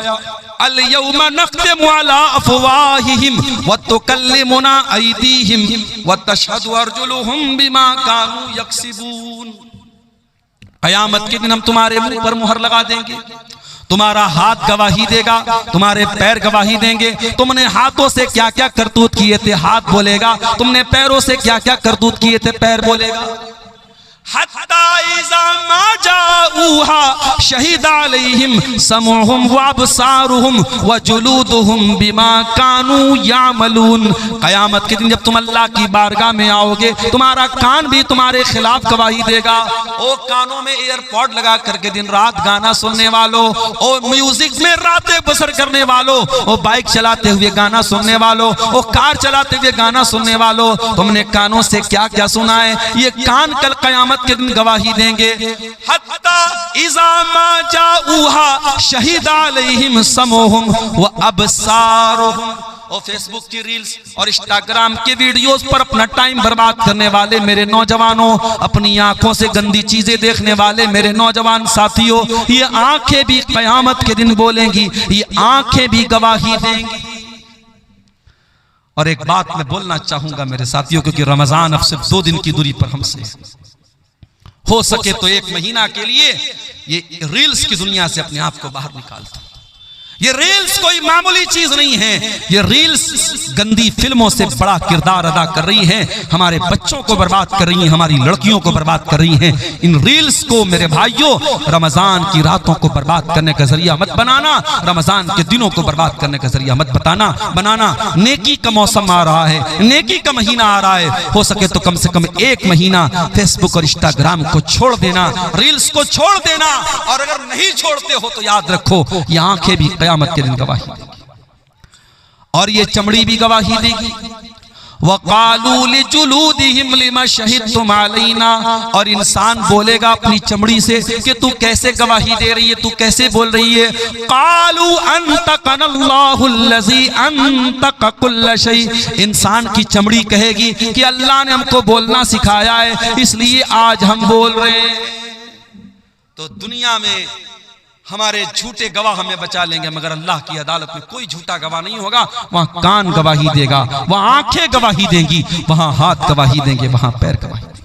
अल यौमा नख्तिमु अला अफ़वाहिहिम व तुकल्लिमुना अयदीहिम व तशहदु अर्जुलुहुम बिमा कानू यक्सिबून, क़यामत के दिन हम तुम्हारे मुंह पर मुहर लगा देंगे, तुम्हारा हाथ गवाही देगा, तुम्हारे पैर गवाही देंगे। तुमने हाथों से क्या क्या करतूत किए थे, हाथ बोलेगा, तुमने पैरों से क्या क्या करतूत किए थे, पैर बोलेगा। हत्ता इज़ा मा जाऊहा शहीदा अलैहिम समउहुम व अबसारुहुम व जुलूदुहुम बिमा कानू यामलून, क़यामत के दिन जब तुम अल्लाह की बारगाह में आओगे, तुम्हारा कान भी तुम्हारे खिलाफ गवाही देगा। ओ कानों में एयरपॉड लगा करके दिन रात गाना सुनने वालों, ओ म्यूजिक में रातें बसर करने वालों, ओ बाइक चलाते हुए गाना सुनने वालों, ओ कार चलाते हुए गाना सुनने वालों, तुमने कानों से क्या क्या सुना है। ये कान कल क़यामत क़यामत के दिन गवाही देंगे। हत्ता इज़ा मा जाऊहा शहीद अलैहिम समूहुम व अबसारुहुम। और फेसबुक की रील्स और इंस्टाग्राम के वीडियोस पर अपना टाइम बर्बाद करने वाले मेरे नौजवानों, अपनी आंखों से गंदी चीजें देखने वाले मेरे नौजवान साथियों, ये आंखें भी क़यामत के दिन बोलेंगी, ये आंखें भी गवाही देंगी। और एक बात मैं बोलना चाहूंगा मेरे साथियों, क्योंकि रमजान अब सिर्फ 2 दिन की दूरी पर हमसे, हो सके तो 1 महीना के लिए ये रील्स की दुनिया से अपने आप को बाहर निकालता। ये रील्स कोई मामूली चीज नहीं है, ये रील्स गंदी फिल्मों से बड़ा किरदार अदा कर रही है, हमारे बच्चों को बर्बाद कर रही है, हमारी लड़कियों को बर्बाद कर रही है। इन रील्स को मेरे भाइयों रमजान की रातों को बर्बाद करने का जरिया मत बनाना, रमजान के दिनों को बर्बाद करने का जरिया मत बनाना। नेकी का मौसम आ रहा है, नेकी का महीना आ रहा है, हो सके तो कम से कम 1 महीना फेसबुक और इंस्टाग्राम को छोड़ देना, रील्स को छोड़ देना। और अगर नहीं छोड़ते हो तो याद रखो, ये आंखें भी क़यामत के दिन गवाही देगी और ये चमड़ी भी गवाही देगी। वक़ालू लिजुलूदिहिम लिमा शहिदतुम अलैना। और इंसान बोलेगा अपनी चमड़ी से कि तू कैसे गवाही दे रही है, तू कैसे बोल रही है। क़ालू अंतक़नल्लाहुल्लज़ी अंतक़ कुल्ल शै। इंसान की चमड़ी कहेगी कि अल्लाह ने हमको बोलना सिखाया है, इसलिए आज हम बोल रहे हैं। तो दुनिया में हमारे झूठे गवाह हमें बचा लेंगे, मगर अल्लाह की अदालत में कोई झूठा गवाह नहीं होगा। वहां कान गवाही देगा, वहां आंखें गवाही देंगी, वहां हाथ गवाही देंगे, वहां पैर गवाही देंगे।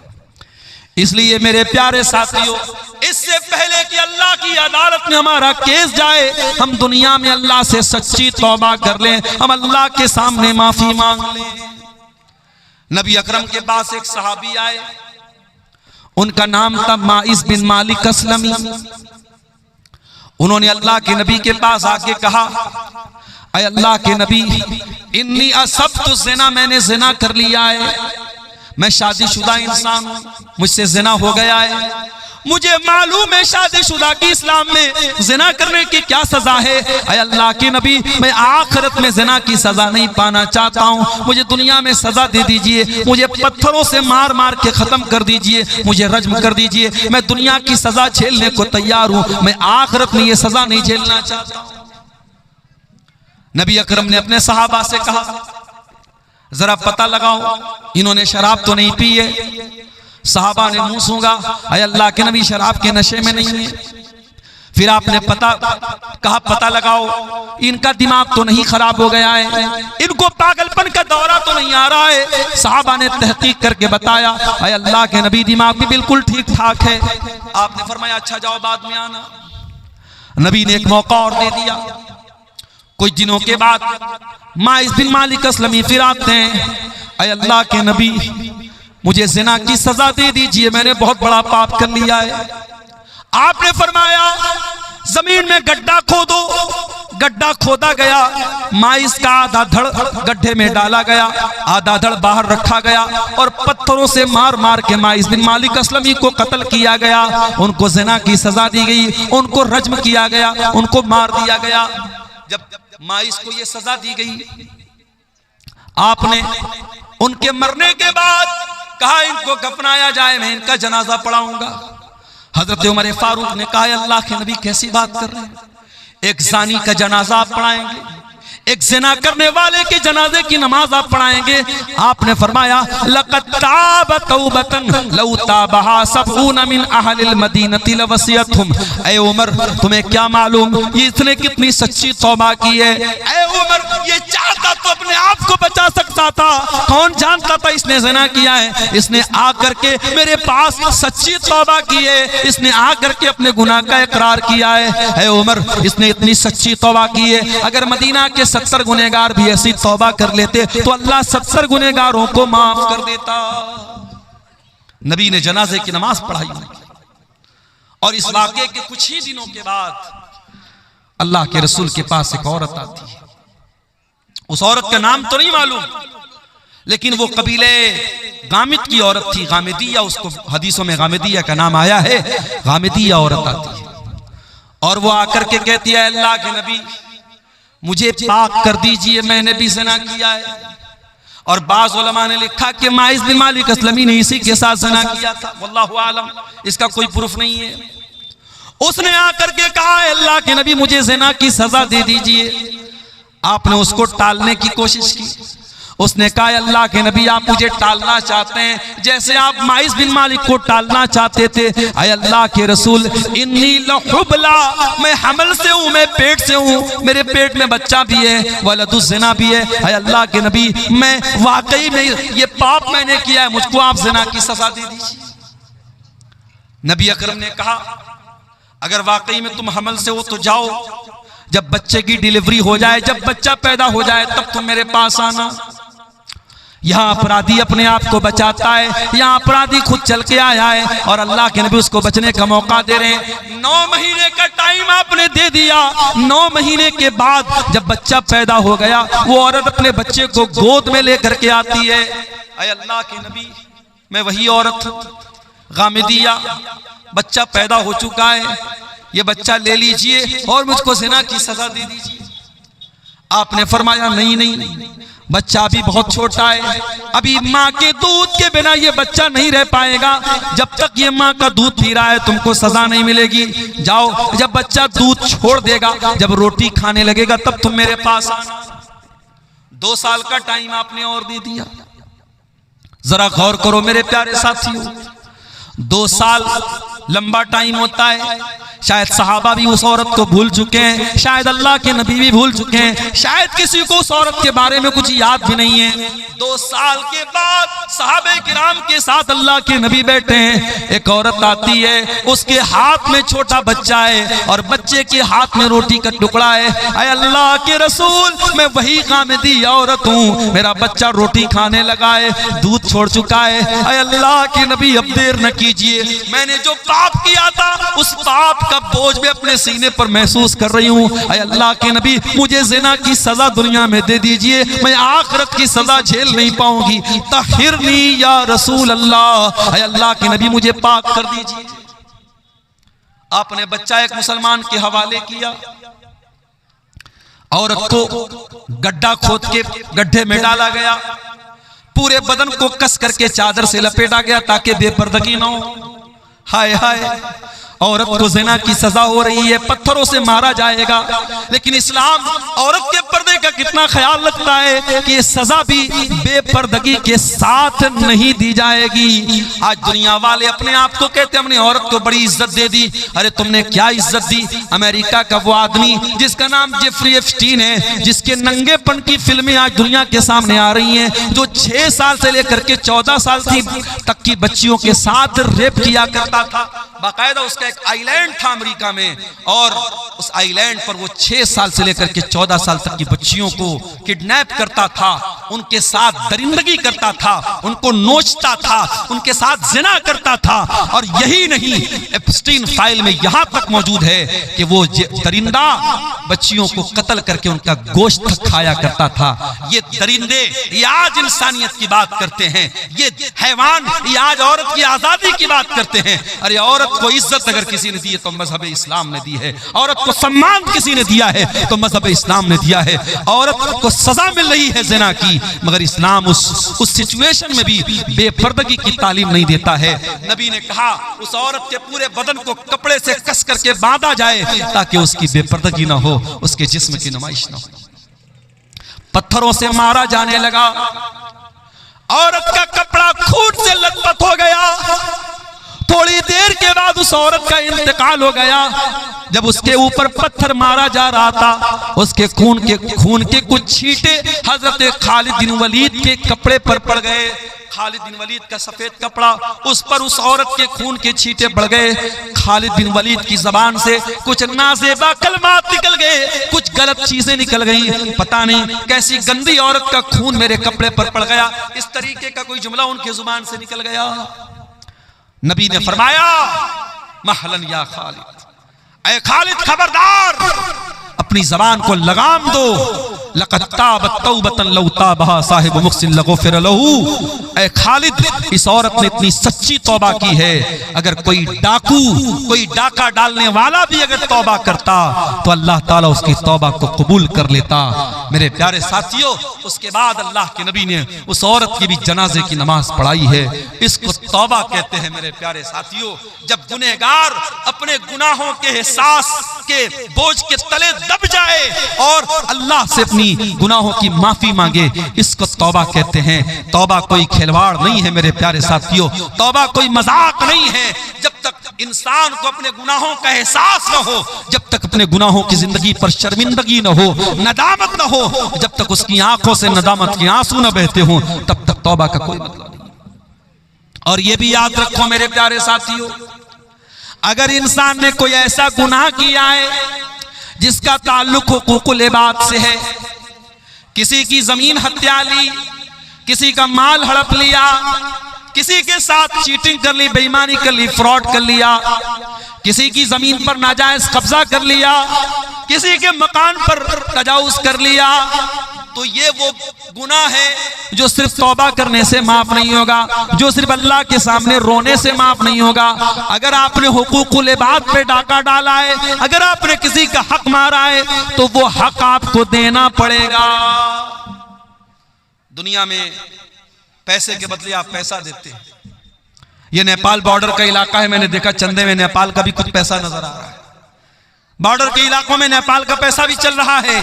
इसलिए मेरे प्यारे साथियों, इससे पहले कि अल्लाह की अदालत में हमारा केस जाए, हम दुनिया में अल्लाह से सच्ची तौबा कर लें, हम अल्लाह के सामने माफी मांग लें। नबी अकरम के पास एक सहाबी आए, उनका नाम था माइस बिन मालिक अस्लमी। उन्होंने अल्लाह के नबी के पास आके कहा, अय अल्लाह के नबी, इन्नी असब्तु ज़िना, मैंने ज़िना कर लिया है, मैं शादीशुदा इंसान हूं, मुझसे ज़िना हो गया है, मुझे मालूम है शादीशुदा की इस्लाम में ज़िना करने की क्या सजा है। अय अल्लाह के नबी, मैं आखिरत में ज़िना की सजा नहीं पाना चाहता हूँ, मुझे दुनिया में सजा दे दीजिए, मुझे पत्थरों से मार मार के खत्म कर दीजिए, मुझे रज्म कर दीजिए, मैं दुनिया की सजा झेलने को तैयार हूँ, मैं आखिरत में ये सजा नहीं झेलना चाहता। नबी अकरम ने अपने सहाबा से कहा, जरा पता लगाओ इन्होंने शराब तो नहीं पी है। सहाबा ने मुंह सूंघा, अय अल्लाह के नबी शराब के नशे में नहीं है। फिर आपने पता लगाओ इनका दिमाग तो नहीं खराब हो गया है, इनको पागलपन का दौरा तो नहीं आ रहा है। सहाबा ने तहकीक करके बताया, अय अल्लाह के नबी दिमाग भी बिल्कुल ठीक ठाक है। आपने फरमाया अच्छा जाओ बाद में आना। नबी ने एक मौका और दे दिया। कुछ दिनों के बाद माइस बिन मालिक अस्लमी फिर आते हैं, अय अल्लाह के नबी मुझे ज़िना की सजा दे दीजिए, मैंने बहुत बड़ा पाप कर लिया है। आपने फरमाया जमीन में गड्ढा खोदो। गड्ढा खोदा गया, माइस का आधा धड़ गड्ढे में डाला गया, आधा धड़ बाहर रखा गया और पत्थरों से मार मार के माइस बिन मालिक अस्लमी को कत्ल किया गया। उनको ज़िना की सजा दी गई, उनको रज्म किया गया, उनको मार दिया गया। जब माइस को ये सजा दी गई, आपने उनके मरने के बाद कहा इनको दफनाया जाए, मैं इनका जनाजा पढ़ाऊंगा। हजरत उमर फारूक ने कहा अल्लाह के नबी कैसी बात कर रहे हैं, एक ज़ानी का जनाजा आप पढ़ाएंगे, एक ज़िना करने वाले के जनाजे की नमाज आप पढ़ाएंगे। आपने फरमाया लक़द ताब तौबतन लौ ताबहा सबऊन मिन अहलिल मदीनति लवसियतहुम। ऐ उमर तुम्हें क्या मालूम ये इसने कितनी सच्ची तौबा की है। ऐ उमर ये चाहता तो अपने आप को बचा सकता था, कौन जानता था इसने ज़िना किया है। इसने आकर के मेरे पास सच्ची तौबा की है, इसने आकर के अपने गुनाह का इकरार किया है। ऐ उमर इसने इतनी सच्ची तौबा की है, अगर मदीना के 70 गुनहगार भी ऐसी तौबा कर लेते तो अल्लाह 70 गुनहगारों को माफ कर देता। नबी ने जनाजे की नमाज पढ़ाई और इस वाक़े के कुछ ही दिनों के बाद अल्लाह के रसूल के पास एक औरत आती है। उस औरत का नाम तो नहीं मालूम, लेकिन वो कबीले गामिद की औरत थी, गामिदिया, उसको हदीसों में गामिदिया का नाम आया है। गामिदिया औरत आती है और वो आकर के कहती है अल्लाह के नबी मुझे पाक कर दीजिए, मैंने भी ज़िना किया है। और बाज़ उलमा ने लिखा कि माइस बिन मालिक असलमी ने इसी के साथ ज़िना किया था, वल्लाहु आलम, इसका कोई प्रूफ नहीं है। उसने आकर के कहा, अल्लाह के नबी मुझे ज़िना की सजा दे दीजिए। आपने उसको टालने की कोशिश की। उसने कहा, अल्लाह के नबी आप मुझे टालना चाहते हैं जैसे आप माइस बिन मालिक को टालना चाहते थे। अय अल्लाह के रसूल, इन्नी लहुबला, मैं हमल से हूँ, मैं पेट से हूँ, मेरे पेट में बच्चा भी है, वलदुज़ ज़िना भी है। अय अल्लाह के नबी, मैं वाकई में ये पाप मैंने किया है, मुझको आप ज़िना की सजा दे दीजिए। नबी अकरम ने कहा, अगर वाकई में तुम हमल से हो तो जाओ, जब बच्चे की डिलीवरी हो जाए, जब बच्चा पैदा हो जाए, तब तुम मेरे पास आना। यहाँ अपराधी अपने आप को बचाता है, यहाँ अपराधी खुद चल के आया है और अल्लाह के नबी उसको बचने का मौका दे रहे हैं। 9 महीने का टाइम आपने दे दिया। 9 महीने के बाद जब बच्चा पैदा हो गया, वो औरत अपने बच्चे को गोद में लेकर के आती है। अय अल्लाह के नबी, मैं वही औरत गामिदिया, बच्चा पैदा हो चुका है, ये बच्चा ले लीजिए और मुझको ज़िना की सजा दे दीजिए। आपने फरमाया, नहीं नहीं, बच्चा अभी बहुत छोटा है, अभी माँ के दूध के बिना ये बच्चा नहीं रह पाएगा। जब तक ये माँ का दूध पी रहा है तुमको सजा नहीं मिलेगी। जाओ, जब बच्चा दूध छोड़ देगा, जब रोटी खाने लगेगा, तब तुम मेरे पास आना। 2 साल का टाइम आपने और दे दिया। जरा गौर करो मेरे प्यारे साथियों, 2 साल लंबा टाइम होता है। शायद सहाबा भी उस औरत को भूल चुके हैं, शायद अल्लाह के नबी भी भूल चुके हैं, शायद किसी को उस औरत के बारे में कुछ याद भी नहीं है। 2 साल के बाद सहाबे किराम के साथ अल्लाह के नबी बैठे हैं। एक औरत आती है, उसके हाथ में छोटा बच्चा है और बच्चे के हाथ में रोटी का टुकड़ा है। अय अल्लाह के रसूल, मैं वही गामिदी औरत हूँ, मेरा बच्चा रोटी खाने लगा है, दूध छोड़ चुका है। अय अल्लाह के नबी, अब देर न कीजिए, मैंने जो पाप किया था उस पाप का बोझ में अपने सीने पर महसूस कर रही हूँ। अय अल्लाह के नबी, मुझे ज़िना की सजा दुनिया में दे दीजिए, मैं आखिरत की सजा झेल नहीं पाऊंगी। तहिरनी या रसूल अल्लाह, अय अल्लाह के नबी मुझे पाक कर दीजिए। आपने बच्चा एक मुसलमान के हवाले किया। औरत को गड्ढा खोद के गड्ढे में डाला गया, पूरे बदन को कस करके चादर से लपेटा गया ताकि बेपर्दगी ना हो। हाय हाय, औरत को ज़िना की सजा हो रही है, पत्थरों से मारा जाएगा। लेकिन इस्लाम औरत के पर्दे का कितना ख्याल रखता है कि ये सजा भी बेपर्दगी के साथ नहीं दी जाएगी। आज दुनिया वाले अपने आप को कहते हमने औरत को बड़ी इज्जत दे दी। अरे तुमने क्या इज्जत दी? अमेरिका का वो आदमी जिसका नाम जेफरी एप्स्टीन है, जिसके नंगेपन की फिल्में आज दुनिया के सामने आ रही हैं, जो 6 साल से लेकर के 14 साल तक की बच्चियों के साथ रेप किया करता था। बाकायदा उसका एक आइलैंड था अमेरिका में, और उस आइलैंड पर वो 6 साल से लेकर के 14 साल तक की बच्चियों को किडनैप करता था, उनके साथ दरिंदगी करता था, उनको नोचता था, उनके साथ जिना करता था। और यही नहीं, एप्स्टीन फाइल में यहां तक मौजूद है कि वो दरिंदा बच्चियों को कत्ल करके उनका गोश्त खाया करता था। ये दरिंदे ये आज इंसानियत की बात करते हैं, ये हैवान ये आज औरत की आजादी की बात करते हैं। अरे औरत को इज्जत अगर किसी ने दी है तो मजहब इस्लाम ने दी है। औरत को सम्मान किसी ने दिया है तो मजहब इस्लाम ने दिया है। औरत को सजा मिल रही है ज़िना की, मगर इस्लाम उस सिचुएशन में भी बेपर्दगी की तालीम नहीं देता है। नबी ने कहा उस औरत के पूरे बदन को कपड़े से कस करके बांधा जाए ताकि उसकी बेपर्दगी ना हो, उसके जिस्म की नुमाइश ना हो। पत्थरों से मारा जाने लगा, औरत का कपड़ा खून से लथपथ हो गया। थोड़ी देर के बाद उस औरत का इंतकाल हो गया। जब उसके ऊपर पत्थर मारा जा रहा था, उसके खून के कुछ छींटे हजरत खालिद बिन वलीद के कपड़े पर पड़ गए। खालिद बिन वलीद का सफेद कपड़ा, उस पर उस औरत के खून के छींटे पड़ गए। खालिद बिन वलीद की जबान से कुछ नाज़ेबा कलमात निकल गए, कुछ गलत चीजें निकल गई। पता नहीं कैसी गंदी औरत का खून मेरे कपड़े पर पड़ गया, इस तरीके का कोई जुमला उनकी जुबान से निकल गया। नबी ने फरमाया, महलन या खालिद, ऐ खालिद खबरदार, अपनी जबान को लगाम दो। लक़द ताबत तौबतन लौ ताबहा साहिब मुहसिन लगुफ़िर लहू। ऐ खालिद, इस औरत ने इतनी सच्ची तौबा की है, अगर कोई डाकू, कोई डाका डालने वाला भी अगर तौबा करता तो अल्लाह ताला उसकी तौबा को कबूल कर लेता। मेरे प्यारे साथियों, उसके बाद अल्लाह के नबी ने उस औरत की भी जनाजे की नमाज पढ़ाई है। इसको तौबा कहते हैं। मेरे प्यारे साथियों, जब गुनहगार अपने गुनाहों के एहसास के बोझ के तले दब जाए और अल्लाह से अपनी गुनाहों की माफी मांगे, इसको तौबा कहते हैं। तौबा कोई खिलवाड़ नहीं है मेरे प्यारे साथियों, तौबा कोई मजाक नहीं है। जब तक इंसान को अपने गुनाहों का एहसास न हो, जब तक अपने गुनाहों की जिंदगी पर शर्मिंदगी न हो, नदामत न हो, जब तक उसकी आंखों से नदामत के आंसू न बहते हो, तब तक तौबा का कोई मतलब नहीं। और ये भी याद रखो मेरे प्यारे साथियों, अगर इंसान ने कोई ऐसा गुनाह किया है जिसका ताल्लुक हुकूकुल इबाद से है, किसी की जमीन हत्या ली, किसी का माल हड़प लिया, किसी के साथ चीटिंग कर ली, बेईमानी कर ली, फ्रॉड कर लिया, किसी की जमीन पर नाजायज कब्जा कर लिया, किसी के मकान पर तजावुज कर लिया, तो ये वो गुनाह है जो सिर्फ तौबा करने से माफ नहीं होगा, जो सिर्फ अल्लाह के सामने रोने से माफ नहीं होगा। अगर आपने हुकूकुल इबाद पे डाका डाला है, अगर आपने किसी का हक मारा है, तो वो हक आपको देना पड़ेगा। दुनिया में पैसे के बदले आप पैसा देते हैं। ये नेपाल बॉर्डर का इलाका है, मैंने देखा चंदे में नेपाल का भी कुछ पैसा नजर आ रहा है। बॉर्डर के इलाकों में नेपाल का पैसा भी चल रहा है,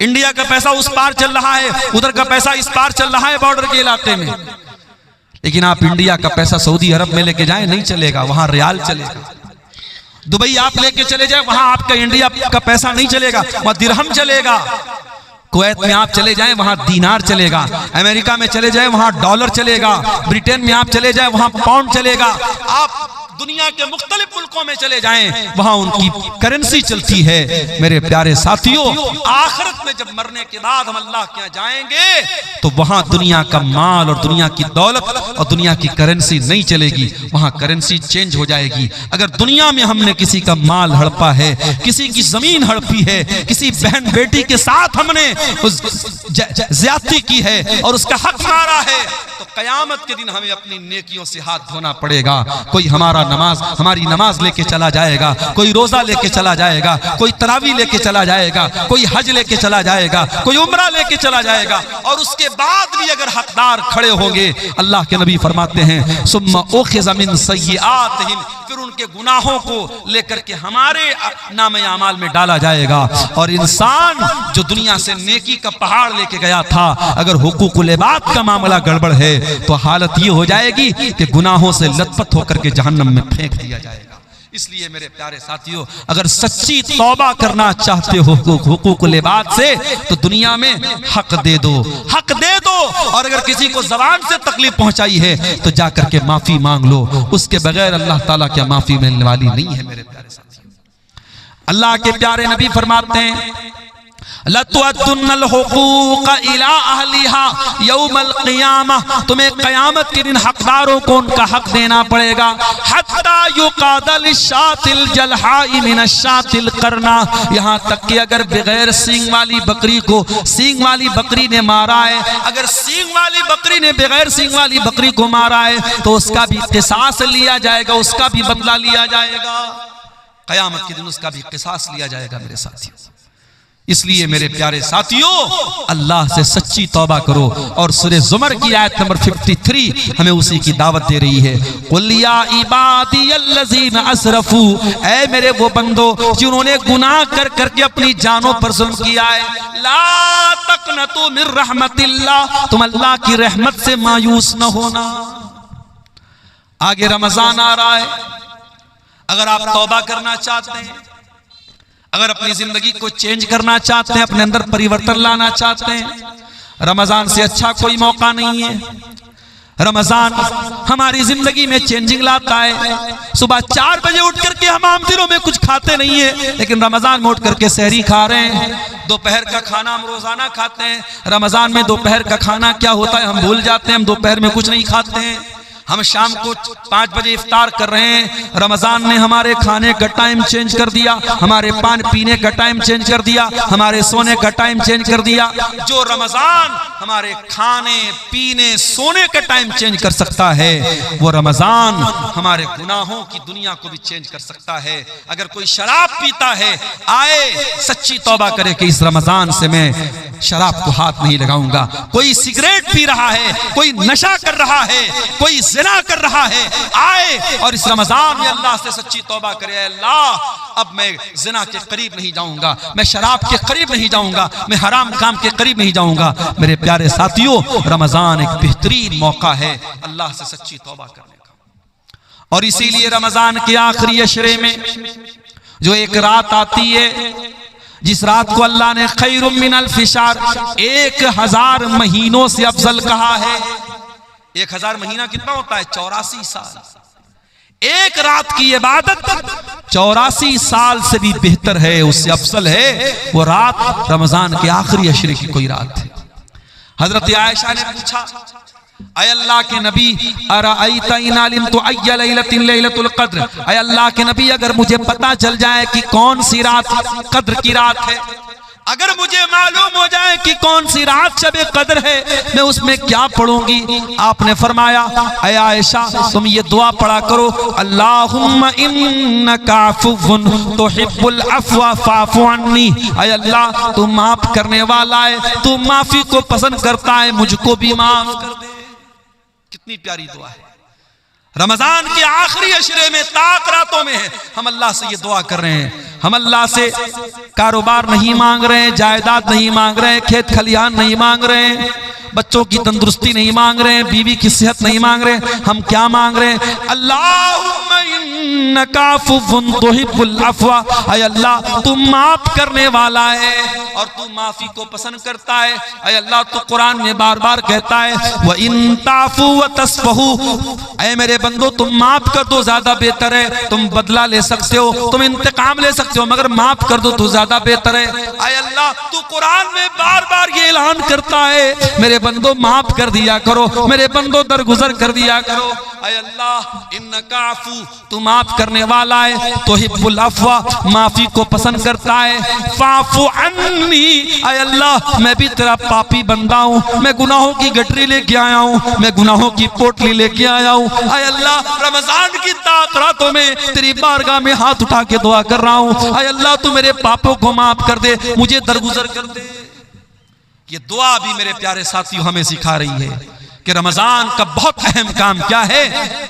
इंडिया का पैसा उस पार चल रहा है, उधर का पैसा इस पार चल रहा है बॉर्डर के इलाके में। लेकिन आप इंडिया का पैसा सऊदी अरब में लेके जाएं, नहीं चलेगा, वहां रियाल चलेगा। दुबई आप लेके चले जाए, वहां आपका इंडिया का पैसा नहीं चलेगा, वहां दिरहम चलेगा। कुवैत में आप चले जाएं, वहां दीनार चलेगा। अमेरिका में चले जाएं, वहां डॉलर चलेगा। ब्रिटेन में आप चले जाएं, वहां पाउंड चलेगा। आप दुनिया के मुख्तलिफ मुल्कों में चले जाएं, वहां उनकी करेंसी चलती है। मेरे प्यारे साथियों, आखिरत में जब मरने के बाद हम अल्लाह के यहाँ जाएंगे, तो वहां दुनिया का माल और दुनिया की दौलत और दुनिया की करेंसी नहीं चलेगी, वहां करेंसी चेंज हो जाएगी। अगर दुनिया में हमने किसी का माल हड़पा है, किसी की जमीन हड़पी है, किसी बहन बेटी के साथ हमने ज्यादती की है और उसका हक मारा है, तो कयामत के दिन हमें अपनी नेकियों से हाथ धोना पड़ेगा। कोई हमारी नमाज लेके चला जाएगा, कोई रोजा लेके चला जाएगा, कोई तरावी लेके चला जाएगा, कोई हज लेके चला जाएगा, कोई उम्रा लेके चला जाएगा। और उसके बाद भी अगर हकदार खड़े होंगे, अल्लाह के नबी फरमाते हैं सुम्मा उखिज़ मिन सय्यिआतिहिम, फिर उनके गुनाहों को लेकर के हमारे नामे आमाल में डाला जाएगा। और इंसान जो दुनिया से नेकी का पहाड़ लेके गया था, अगर हुकूकुल इबाद का मामला गड़बड़ है, तो हालत ये हो जाएगी कि गुनाहों से लथपथ होकर के जहन्नम में फेंक दिया जाएगा। इसलिए मेरे प्यारे साथियों, अगर सच्ची तौबा करना चाहते हो हुकूकुल इबाद से, तो दुनिया में हक दे दो, हक दे दो। और अगर किसी को ज़बान से तकलीफ पहुंचाई है, तो जाकर के माफी मांग लो। उसके बगैर अल्लाह ताला क्या माफी मिलने वाली नहीं है। मेरे प्यारे साथियों, अल्लाह के प्यारे नबी फरमाते हैं लतुअद्दुन्नल हुकूक इला अहलिहा यौमल क़ियामह, तुम्हें क़यामत के दिन हकदारों को उनका हक देना पड़ेगा। हत्ता युक़ादल शातिल जलहाई मिनश्शातिल करना, यहाँ तक कि अगर बगैर सींग वाली बकरी को सींग वाली बकरी ने मारा है, अगर सींग वाली बकरी ने बगैर सींग वाली बकरी को मारा है, तो उसका भी क़िसास लिया जाएगा, उसका भी बदला लिया जाएगा। क़यामत के दिन उसका भी क़िसास लिया जाएगा मेरे साथियों। इसलिए मेरे प्यारे साथियों, अल्लाह से सच्ची तौबा करो। और सूरह ज़ुमर की आयत नंबर 53 हमें उसी की दावत दे रही है। कुल या इबादियल्लज़ीना अस्रफू, ऐ मेरे वो बंदो जिन्होंने गुनाह कर करके अपनी जानों पर जुल्म किया है, ला तक़नतू मिन रहमतिल्लाह, तुम अल्लाह की रहमत से मायूस न होना। आगे रमजान आ रहा है, अगर आप तौबा करना चाहते हैं, अगर अपनी जिंदगी को चेंज करना चाहते हैं, अपने अंदर परिवर्तन लाना चाहते हैं, रमजान से अच्छा कोई मौका नहीं है। रमजान हमारी जिंदगी में चेंजिंग लाता है। सुबह 4 बजे उठ करके हम आम दिनों में कुछ खाते नहीं है, लेकिन रमजान में उठ करके सहरी खा रहे हैं। दोपहर का खाना हम रोजाना खाते हैं, रमजान में दोपहर का खाना क्या होता है हम भूल जाते हैं। हम दोपहर में कुछ नहीं खाते हैं, हम शाम को 5 बजे इफ्तार कर रहे हैं। रमजान ने हमारे खाने का टाइम चेंज कर दिया, हमारे पान पीने का टाइम चेंज कर दिया, हमारे सोने का टाइम चेंज कर दिया। जो रमजान हमारे खाने पीने सोने का टाइम चेंज कर सकता है, वो रमजान हमारे गुनाहों की दुनिया को भी चेंज कर सकता है। अगर कोई शराब पीता है, आए सच्ची तौबा करे कि इस रमजान से मैं शराब को हाथ नहीं लगाऊंगा। कोई सिगरेट पी रहा है, कोई नशा कर रहा है, कोई जिना कर रहा है, आए और इस रमजान में अल्लाह से सच्ची तौबा करे, अल्लाह अब मैं जिना के करीब नहीं जाऊंगा, मैं शराब के करीब नहीं जाऊंगा, मैं हराम काम के करीब नहीं जाऊंगा। मेरे प्यारे साथियों, रमजान एक बेहतरीन मौका है अल्लाह से सच्ची तौबा करने का। और इसीलिए रमजान के आखिरी अशरे में जो एक रात आती है, जिस रात को अल्लाह ने खैरुम मिन अल्फि शहर, 1000 महीनों से अफजल कहा है। 1000 महीना कितना होता है? 84 साल। एक रात की इबादत 84 साल से भी बेहतर है, उससे अफजल है वो रात रमजान के आखिरी अशरे की कोई रात है। हजरत आयशा ने पूछा, अय अल्लाह के नबी, अराअयता इन अलिमतु अय्य लैलतिन लैलतुल क़द्र, अय अल्लाह के नबी अगर मुझे पता चल जाए कि कौन सी रात कद्र की रात है, अगर मुझे मालूम हो जाए कि कौन सी रात शब-ए कद्र है, मैं उसमें क्या पढ़ूंगी? आपने फरमाया, अय आयशा तुम ये दुआ पढ़ा करो, अल्लाहुम्मा इन्नका अफ़्वुन तुहिब्बुल अफ़्व फ़अफ़ु अन्नी, अय अल्लाह तू माफ करने वाला है, तू माफी को पसंद करता है, मुझको भी माफ कर दे। कितनी प्यारी दुआ है। रमजान के आखिरी अशरे में, ताक रातों में है, हम अल्लाह से ये दुआ कर रहे हैं। हम अल्लाह से कारोबार नहीं मांग रहे हैं, जायदाद नहीं मांग रहे हैं, खेत खलिहान नहीं मांग रहे हैं, बच्चों की तंदुरुस्ती नहीं मांग रहे हैं, बीवी की सेहत नहीं मांग रहे हैं। हम क्या मांग रहे हैं? अल्लाहुम्मा इन्नका अफ़्वुन तुहिब्बुल अफ़्व, अय अल्लाह तू माफ करने वाला है और तू माफी को पसंद करता है। अय अल्लाह तू कुरान में बार बार कहता है, व इन ताफू व तस्फहू, अय मेरे बंदो तुम माफ कर दो ज्यादा बेहतर है। तुम बदला ले सकते हो, तुम इंतकाम ले सकते हो, मगर माफ कर दो तो ज्यादा बेहतर है। अय अल्लाह तू कुरान में बार बार ये ऐलान करता है, मेरे बंदो माफ कर दिया करो, मेरे बंदो दरगुजर कर दिया करो। अय अल्लाह इन्नका अफ़ू, तू माफ करने वाला है, तुहिब्बुल अफ़्व, माफी को पसंद करता है, फ़अफ़ु अन्नी, अय अल्लाह मैं भी तेरा पापी बंदा हूँ, मैं गुनाहों की गठरी लेके आया हूँ, मैं गुनाहों की पोटली लेके आया हूँ। अय अल्लाह रमजान की ताक रातों में तेरी बारगाह में हाथ उठा के दुआ कर रहा हूँ, अय अल्लाह तू मेरे पापों को माफ कर दे, मुझे दरगुजर कर दे। ये दुआ भी मेरे प्यारे साथियों हमें सिखा रही है कि रमजान का बहुत अहम काम क्या है,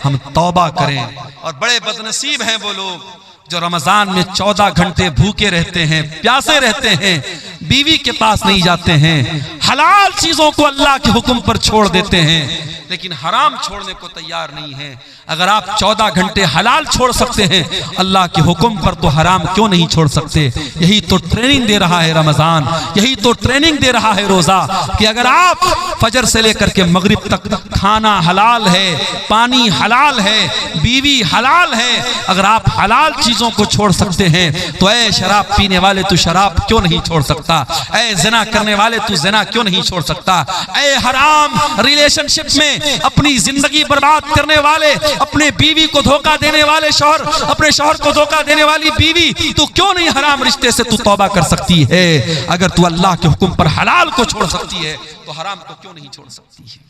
हम तौबा करें। और बड़े बदनसीब हैं वो लोग जो रमजान में 14 घंटे भूखे रहते हैं, प्यासे रहते हैं, बीवी के पास नहीं जाते हैं, हलाल चीजों को अल्लाह के हुक्म पर छोड़ देते हैं, लेकिन हराम छोड़ने को तैयार नहीं है। अगर आप 14 घंटे हलाल छोड़ सकते हैं अल्लाह के हुक्म पर, तो हराम क्यों नहीं छोड़ सकते? यही तो ट्रेनिंग दे रहा है रमजान, यही तो ट्रेनिंग दे रहा है रोजा, कि अगर आप फजर से लेकर के मगरिब तक खाना हलाल है, पानी हलाल है, बीवी हलाल है, अगर आप हलाल चीजों को छोड़ सकते हैं तो ऐ शराब पीने वाले तू शराब क्यों नहीं छोड़ सकता? ऐ ज़िना करने वाले तू ज़िना क्यों नहीं छोड़ सकता? ऐ हराम रिलेशनशिप में अपनी जिंदगी बर्बाद करने वाले, अपने बीवी को धोखा देने वाले शौहर, अपने शौहर को धोखा देने वाली बीवी, तू क्यों नहीं हराम रिश्ते से तू तौबा कर सकती है? अगर तू अल्लाह के हुक्म पर हलाल को छोड़ सकती है तो हराम को क्यों नहीं छोड़ सकती है?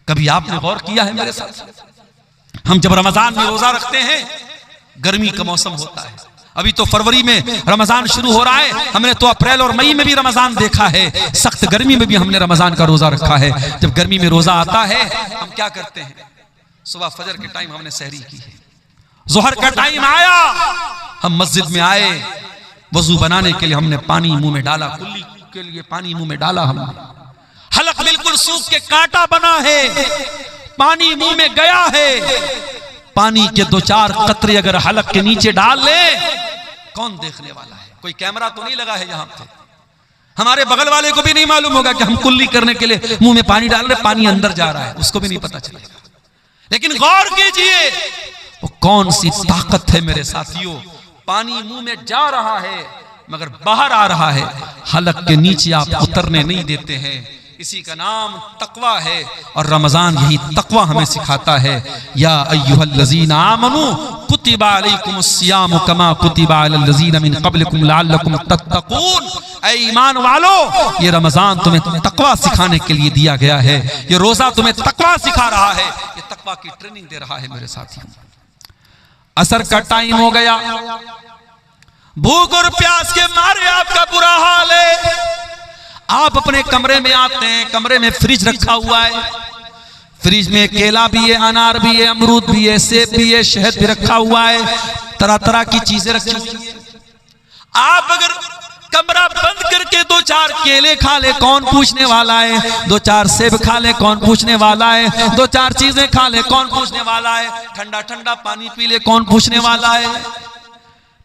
कभी आपने गौर किया है मेरे साथ? हम जब रमजान में रोजा रखते हैं, गर्मी का मौसम होता है, अभी तो फरवरी में रमजान शुरू हो रहा है, हमने तो अप्रैल और मई में भी रमजान देखा है, सख्त गर्मी में भी हमने रमजान का रोजा रखा है। जब गर्मी में रोजा आता है हम क्या करते हैं? सुबह फजर के टाइम हमने सहरी की है, जोहर का टाइम आया, हम मस्जिद में आए, वजू बनाने के लिए हमने पानी मुंह में डाला, कुल्ली के लिए पानी मुंह में डाला, हमने हलक बिल्कुल सूख के कांटा बना है, पानी मुंह में गया है, पानी के 2-4 कतरे अगर हलक के नीचे डाल ले, कौन देखने वाला है? कोई कैमरा तो नहीं लगा है यहाँ पे, हमारे बगल वाले को भी नहीं मालूम होगा कि हम कुल्ली करने के लिए मुंह में पानी डाल रहे, पानी अंदर जा रहा है, उसको भी नहीं पता चलेगा। लेकिन गौर कीजिए वो कौन सी ताकत है मेरे साथियों, पानी मुंह में जा रहा है मगर बाहर आ रहा है, हलक के नीचे आप उतरने नहीं देते हैं। इसी का नाम तकवा है और रमजान यही तकवा हमें सिखाता है। या अय्युहल्लज़ीना आमनू कुतिबा अलैकुमुस्सियामु कमा कुतिबा अलल्लज़ीना मिन क़ब्लिकुम लअल्लकुम तत्तक़ून। ऐ ईमान वालों, ये रमजान तुम्हें तकवा सिखाने के लिए दिया गया है। ये रोजा तुम्हें तकवा सिखा रहा है, ये तकवा की ट्रेनिंग दे रहा है। मेरे साथियों, असर का टाइम हो गया, भूख और प्यास के मारे आपका बुरा हाल है। आप अपने कमरे में आते हैं, कमरे में फ्रिज रखा हुआ है, फ्रिज में केला भी है, अनार भी है, अमरूद भी है, सेब भी है, शहद भी रखा हुआ है, तरह तरह की चीजें रखी हुई है। आप अगर कमरा बंद करके 2-4 केले खा ले, कौन पूछने वाला है? 2-4 सेब खा ले, कौन पूछने वाला है? 2-4 चीजें खा ले, कौन पूछने वाला है? ठंडा ठंडा पानी पी ले, कौन पूछने वाला है?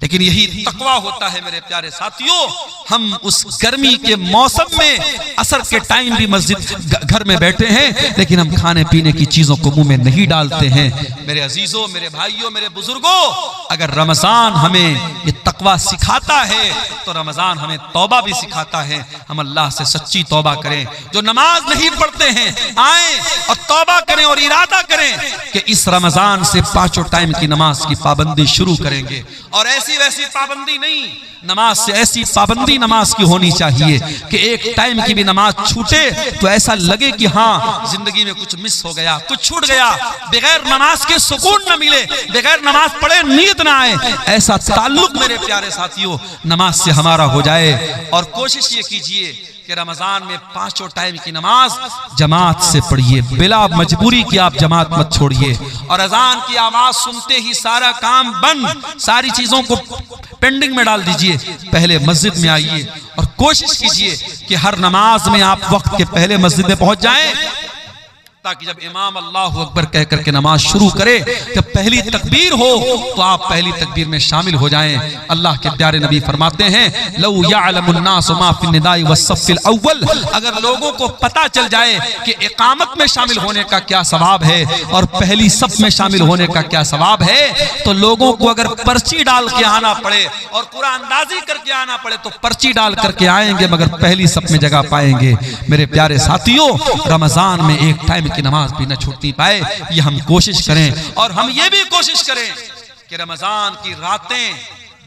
लेकिन यही तकवा होता है मेरे प्यारे साथियों। हम उस गर्मी के मौसम में असर के टाइम भी मस्जिद घर में बैठे हैं, लेकिन हम खाने पीने की चीजों को मुंह में नहीं डालते हैं। मेरे अजीजों, मेरे भाइयों, मेरे बुजुर्गों, अगर रमजान हमें ये तकवा सिखाता है तो रमजान हमें तौबा भी सिखाता है। हम अल्लाह से सच्ची तौबा करें। जो नमाज नहीं पढ़ते हैं, आए और तौबा करें और इरादा करें कि इस रमजान से 5 टाइम की नमाज की पाबंदी शुरू करेंगे। और ऐसी वैसी पाबंदी नहीं, नमाज से ऐसी पाबंदी नमाज की होनी चाहिए कि एक टाइम की भी नमाज छूटे तो ऐसा लगे कि हाँ, जिंदगी में कुछ मिस हो गया, कुछ छूट गया। बगैर नमाज के सुकून न मिले, बगैर नमाज पढ़े नीयत ना आए, ऐसा ताल्लुक मेरे प्यारे साथियों नमाज से हमारा हो जाए। और कोशिश ये कीजिए कि रमजान में 5 टाइम की नमाज जमात से पढ़िए, बिला मजबूरी की आप जमात मत छोड़िए। और अजान की आवाज सुनते ही सारा काम बंद, सारी चीजों को पेंडिंग में डाल दीजिए, पहले मस्जिद में आइए और कोशिश कीजिए कि हर नमाज में आप वक्त के पहले मस्जिद में पहुंच जाएं, ताकि जब इमाम अल्लाह अकबर कह करके नमाज शुरू करे, जब पहली तकबीर हो तो आप पहली तकबीर में शामिल हो जाएं। अल्लाह के प्यारे नबी फरमाते हैं, लौ यअलमुन्नासु मा फिन निदाई वस्सफ़िल अव्वल, अगर लोगों को पता चल जाए कि इकामत में शामिल होने का क्या सवाब है और पहली सफ में शामिल होने का क्या सवाब है, तो लोगों को अगर पर्ची डाल के आना पड़े और कुरान अंदाजी करके आना पड़े तो पर्ची डाल करके आएंगे, मगर पहली सफ में जगह पाएंगे। मेरे प्यारे साथियों, रमजान में एक टाइम की नमाज भी न छूटती पाए, ये हम कोशिश करें। और हम ये भी कोशिश करें कि रमजान की रातें,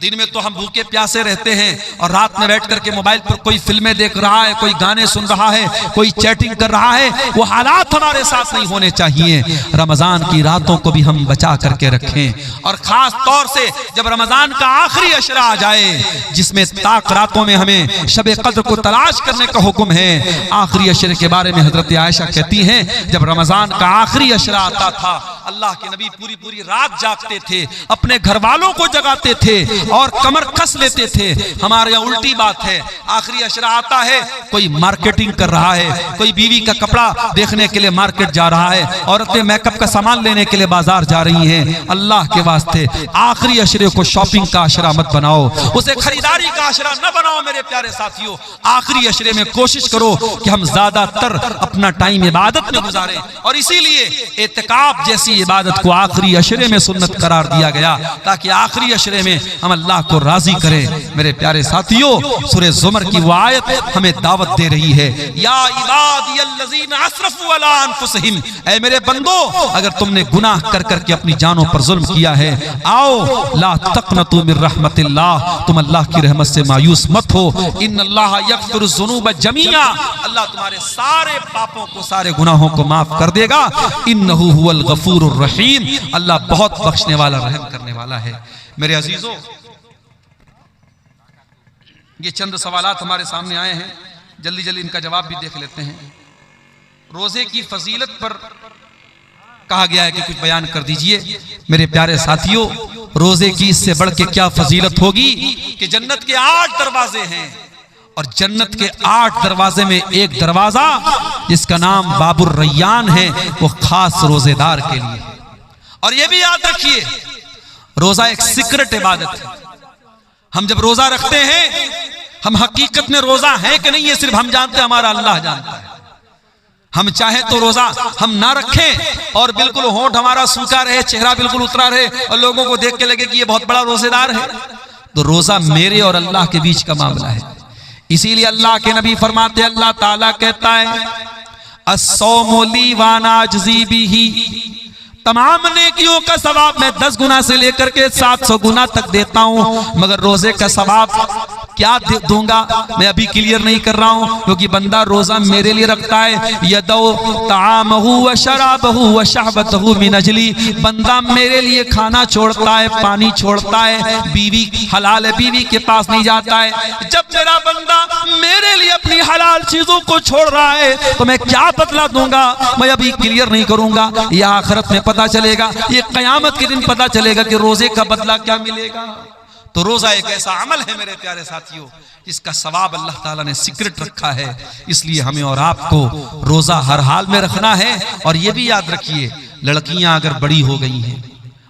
दिन में तो हम भूखे प्यासे रहते हैं और रात में बैठ करके मोबाइल पर कोई फिल्में देख रहा है, कोई गाने सुन रहा है, कोई चैटिंग कर रहा है, वो हालात हमारे साथ नहीं होने चाहिए। रमजान की रातों को भी हम बचा करके रखें। और खास तौर से जब रमजान का आखिरी अशरा आ जाए, जिसमें ताक रातों में हमें शब कद्र को तलाश करने का हुक्म है। आखिरी अशरे के बारे में हजरत आयशा कहती हैं, जब रमजान का आखिरी अशरा आता था, अल्लाह के नबी पूरी पूरी रात जागते थे, अपने घर वालों को जगाते थे और कमर कस लेते थे। हमारे यहाँ उल्टी बात है, आखिरी अशरा आता है, कोई मार्केटिंग कर रहा है, कोई बीवी का कपड़ा देखने के लिए मार्केट जा रहा है, औरतें मेकअप का सामान लेने के लिए बाजार जा रही हैं। अल्लाह के वास्ते आखिरी अशरे को शॉपिंग का अशरा मत बनाओ, उसे खरीदारी का अशरा न बनाओ। मेरे प्यारे साथियों, आखिरी अशरे में कोशिश करो कि हम ज्यादातर अपना टाइम इबादत में गुजारें। और इसीलिए एतिकाफ जैसी इबादत को आखिरी अशरे में सुन्नत करार दिया गया, ताकि आखिरी अशरे में हम अल्लाह को राजी करें। मेरे प्यारे साथियों, सूरह ज़ुमर की वो आयत हमें दावत दे रही है, या इबादियल्लज़ीना अस्रफू अला अनफुसिहिम, ऐ मेरे बंदो, अगर तुमने गुनाह कर करके अपनी जानों पर जुल्म किया है, आओ ला तक़नतू मिर रहमतिल्लाह, तुम अल्लाह की रहमत से मायूस मत हो। इन्नल्लाह यग़फ़िरुज़्ज़ुनूब जमीआ, अल्लाह तुम्हारे सारे पापों को, सारे गुनाहों को माफ कर देगा। इन्नहु हुवल गफूरुर रहीम, अल्लाह बहुत बख्शने वाला, रहम करने वाला है। मेरे अजीजों, ये चंद सवालात हमारे सामने आए हैं, जल्दी जल्दी इनका जवाब भी देख लेते हैं। रोजे की फजीलत पर कहा गया है कि कुछ बयान कर दीजिए। मेरे प्यारे साथियों, रोजे की इससे बढ़ के क्या फजीलत होगी कि जन्नत के 8 दरवाजे हैं और जन्नत के 8 दरवाजे में एक दरवाजा जिसका नाम बाबुर रैयान है, वो खास रोजेदार के लिए। और ये भी याद रखिए, रोजा एक सीक्रेट इबादत है। हम जब रोजा रखते हैं, हम हकीकत में रोजा है कि नहीं ये सिर्फ हम जानते हैं, हमारा अल्लाह जानता है। हम चाहे तो रोजा हम ना रखें और बिल्कुल होंठ हमारा सूखा रहे, चेहरा बिल्कुल उतरा रहे और लोगों को देख के लगे कि ये बहुत बड़ा रोजेदार है, तो रोजा मेरे और अल्लाह के बीच का मामला है। इसीलिए अल्लाह के नबी फरमाते, अल्लाह ताला कहता है, अस्सौमु ली व अना अजज़ी बिही, तमाम नेकियों का सवाब मैं 10 गुना से लेकर के 700 गुना तक देता हूं, मगर रोजे का सवाब क्या दूंगा मैं अभी क्लियर नहीं कर रहा हूं, क्योंकि बंदा रोजा मेरे लिए रखता है। यदो तामहु व शराबहु व शहबतहु मिन अजली, बंदा मेरे लिए खाना छोड़ता है, पानी छोड़ता है, बीवी हलाल है बीवी के पास नहीं जाता है। जब मेरा बंदा मेरे लिए अपनी हलाल चीजों को छोड़ रहा है तो मैं क्या बदला दूंगा, मैं अभी क्लियर नहीं करूंगा। यह आखिरत में पता चलेगा, ये कयामत के दिन पता चलेगा कि रोजे का बदला क्या मिलेगा। तो रोजा एक ऐसा अमल है मेरे प्यारे साथियों, इसका सवाब अल्लाह ताला ने सीक्रेट रखा है, इसलिए हमें और आपको रोजा हर हाल में रखना है। और ये भी याद रखिए, लड़कियां अगर बड़ी हो गई हैं,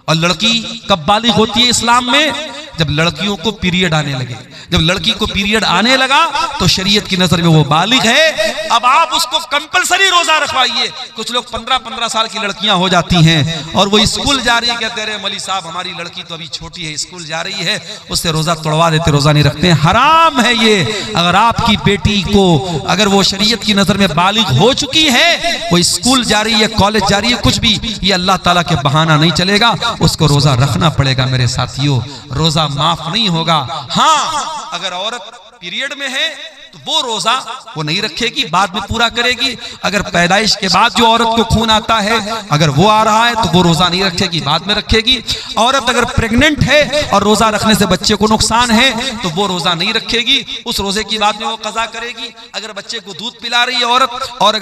और लड़की कब बालिग होती है इस्लाम में, जब लड़कियों को पीरियड आने लगे। जब लड़की को पीरियड आने लगा तो शरीयत की नजर में वो बालिग है। अब आप उसको कंपलसरी रोजा रखवाइए। कुछ लोग 15-15 साल की लड़कियां हो जाती हैं और वो स्कूल जा रही है, कहते रहे मौलवी साहब हमारी लड़की तो अभी छोटी है, स्कूल जा रही है, उससे रोजा तोड़वा देते, रोजा नहीं रखते। हराम है ये। अगर आपकी बेटी को, अगर वो शरीयत की नजर में बालिग हो चुकी है, वो स्कूल जा रही है, कॉलेज जा रही है, कुछ भी, ये अल्लाह ताला के बहाना नहीं चलेगा, उसको रोजा रखना पड़ेगा मेरे साथियों। रोजा माफ नहीं होगा। हाँ, अगर औरत पीरियड में है तो वो रोजा वो नहीं रखेगी, बाद में पूरा करेगी। अगर पैदाइश के बाद जो औरत को खून आता है, अगर वो आ रहा है तो वो रोजा नहीं रखेगी, बाद में रखेगी। औरत अगर प्रेग्नेंट है और रोजा रखने से बच्चे को नुकसान है तो वो रोजा नहीं रखेगी, उस रोजे की बाद में वो कज़ा करेगी। अगर बच्चे को दूध पिला रही है औरत, और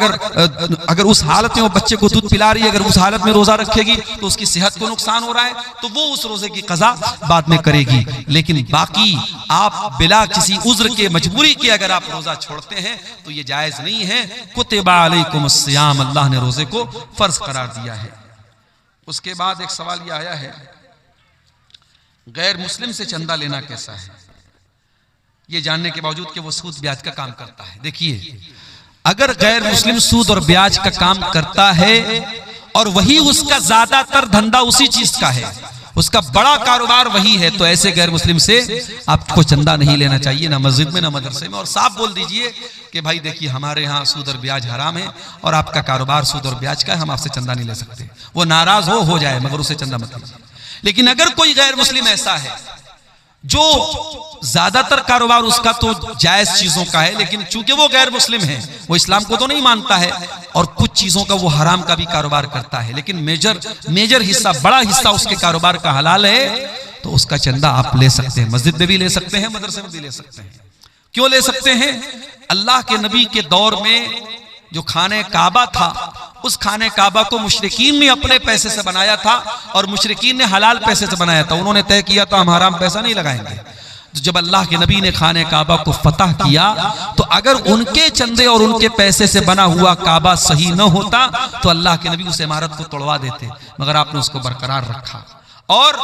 अगर उस हालत में वो बच्चे को दूध पिला रही है, अगर उस हालत में रोजा रखेगी तो उसकी सेहत को नुकसान हो रहा है, तो वो उस रोजे की कज़ा बाद में करेगी। लेकिन बाकी आप बिला किसी उज्र के, मजबूरी के अगर रोजा छोड़ते हैं तो ये जायज नहीं है। कुतिबा अलैकुमुस सियाम, अल्लाह ने रोजे को फर्ज करार दिया है। उसके बाद एक सवाल यह आया है, गैर मुस्लिम से चंदा लेना कैसा है, ये जानने के बावजूद कि वो सूद ब्याज का काम करता है। देखिए, अगर गैर मुस्लिम सूद और ब्याज का काम करता है और वही उसका ज्यादातर धंधा उसी चीज का है, उसका बड़ा कारोबार वही है, तो ऐसे गैर मुस्लिम से आपको चंदा नहीं लेना चाहिए, ना मस्जिद में ना मदरसे में। और साफ बोल दीजिए कि भाई देखिए हमारे यहाँ सूद और ब्याज हराम है और आपका कारोबार सूद और ब्याज का है, हम आपसे चंदा नहीं ले सकते। वो नाराज हो जाए मगर उसे चंदा मत लीजिए। लेकिन अगर कोई गैर मुस्लिम ऐसा है जो ज्यादातर कारोबार उसका तो जायज चीजों का है, लेकिन चूंकि वो गैर मुस्लिम है, वो इस्लाम को तो नहीं मानता है, और कुछ चीजों का वो हराम का भी कारोबार करता है, लेकिन मेजर हिस्सा, बड़ा हिस्सा उसके कारोबार का हलाल है, तो उसका चंदा आप ले सकते हैं। मस्जिद में भी ले सकते हैं, मदरसे में भी ले सकते हैं। क्यों ले सकते हैं? अल्लाह के नबी के दौर में जो खाने काबा था, उस खाने काबा को मुशरिकीन ने अपने पैसे से बनाया था और मुशरिकीन ने हलाल पैसे से बनाया था। उन्होंने तय किया था हम हराम पैसा नहीं लगाएंगे। तो जब अल्लाह के नबी ने खाने काबा को फतह किया तो अगर उनके चंदे और उनके पैसे से बना हुआ काबा सही न होता तो अल्लाह के नबी उस इमारत को तोड़वा देते, मगर आपने उसको बरकरार रखा। और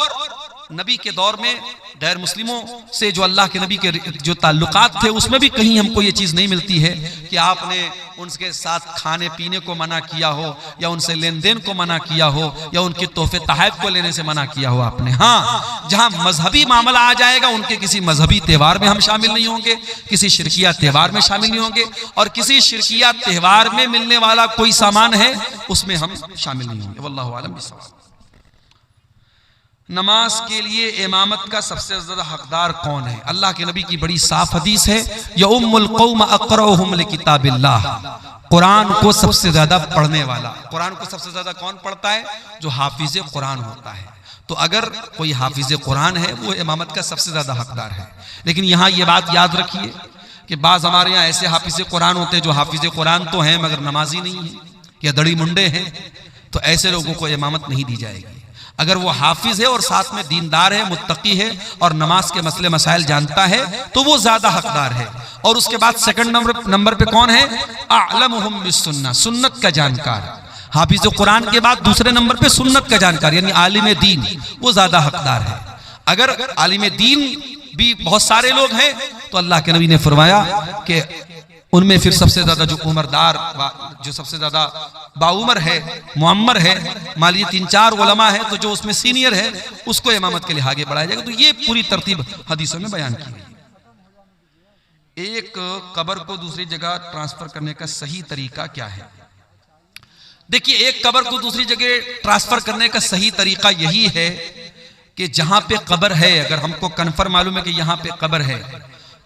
नबी के दौर में गैर मुस्लिमों से जो अल्लाह के नबी के जो ताल्लुकात थे, उसमें भी कहीं हमको ये चीज़ नहीं मिलती है कि आपने उनके साथ खाने पीने को मना किया हो, या उनसे लेन देन को मना किया हो, या उनके तोहफे तहफ़ को लेने से मना किया हो आपने। हाँ, जहाँ मजहबी मामला आ जाएगा, उनके किसी मजहबी त्यौहार में हम शामिल नहीं होंगे, किसी शिरकिया त्यौहार में शामिल नहीं होंगे, और किसी शिरकिया त्यौहार में मिलने वाला कोई सामान है उसमें हम शामिल नहीं होंगे। वल्लाहु आलम बिस्सवाब। नमाज के लिए इमामत का सबसे ज्यादा हकदार कौन है? अल्लाह के नबी की बड़ी साफ हदीस है, या उम्मुल कौम अक़रउहुम लिकिताबिल्लाह, कुरान को सबसे ज्यादा पढ़ने वाला। कुरान को सबसे ज्यादा कौन पढ़ता है? जो हाफिज कुरान होता है। तो अगर कोई हाफिज कुरान है वो इमामत का सबसे ज्यादा हकदार है। लेकिन यहाँ ये बात याद रखिए कि बाज हमारे यहाँ ऐसे हाफिज कुरान होते हैं जो हाफिज कुरान तो हैं मगर नमाजी नहीं है, या दड़ी मुंडे हैं, तो ऐसे लोगों को इमामत नहीं दी जाएगी। अगर वो हाफिज है और साथ में दीनदार है, मुत्तकी है और नमाज के मसले मसाइल जानता है तो वो ज्यादा हकदार है। और उसके बाद सेकंड नंबर पे कौन है? अअलमुहुम बिस्सुन्नह, सुन्नत का जानकार। हाफिज कुरान के बाद दूसरे नंबर पे सुन्नत का जानकार यानी आलिम दीन, वो ज्यादा हकदार है। अगर आलिम दीन भी बहुत सारे लोग हैं तो अल्लाह के नबी ने फरमाया कि उनमें फिर सबसे ज्यादा जो उमरदार, जो सबसे ज्यादा बाउमर है, मुअम्मर है, मालिए 3-4 उलमा है, तो जो उसमें सीनियर है उसको इमामत के लिए आगे बढ़ाया जाएगा। तो ये पूरी तरतीब हदीसों में बयान की गई। एक कब्र को दूसरी जगह ट्रांसफर करने का सही तरीका क्या है? देखिए, एक कब्र को दूसरी जगह ट्रांसफर करने का सही तरीका यही है कि जहां पे कब्र है, अगर हमको कन्फर्म मालूम है कि यहाँ पे कब्र है,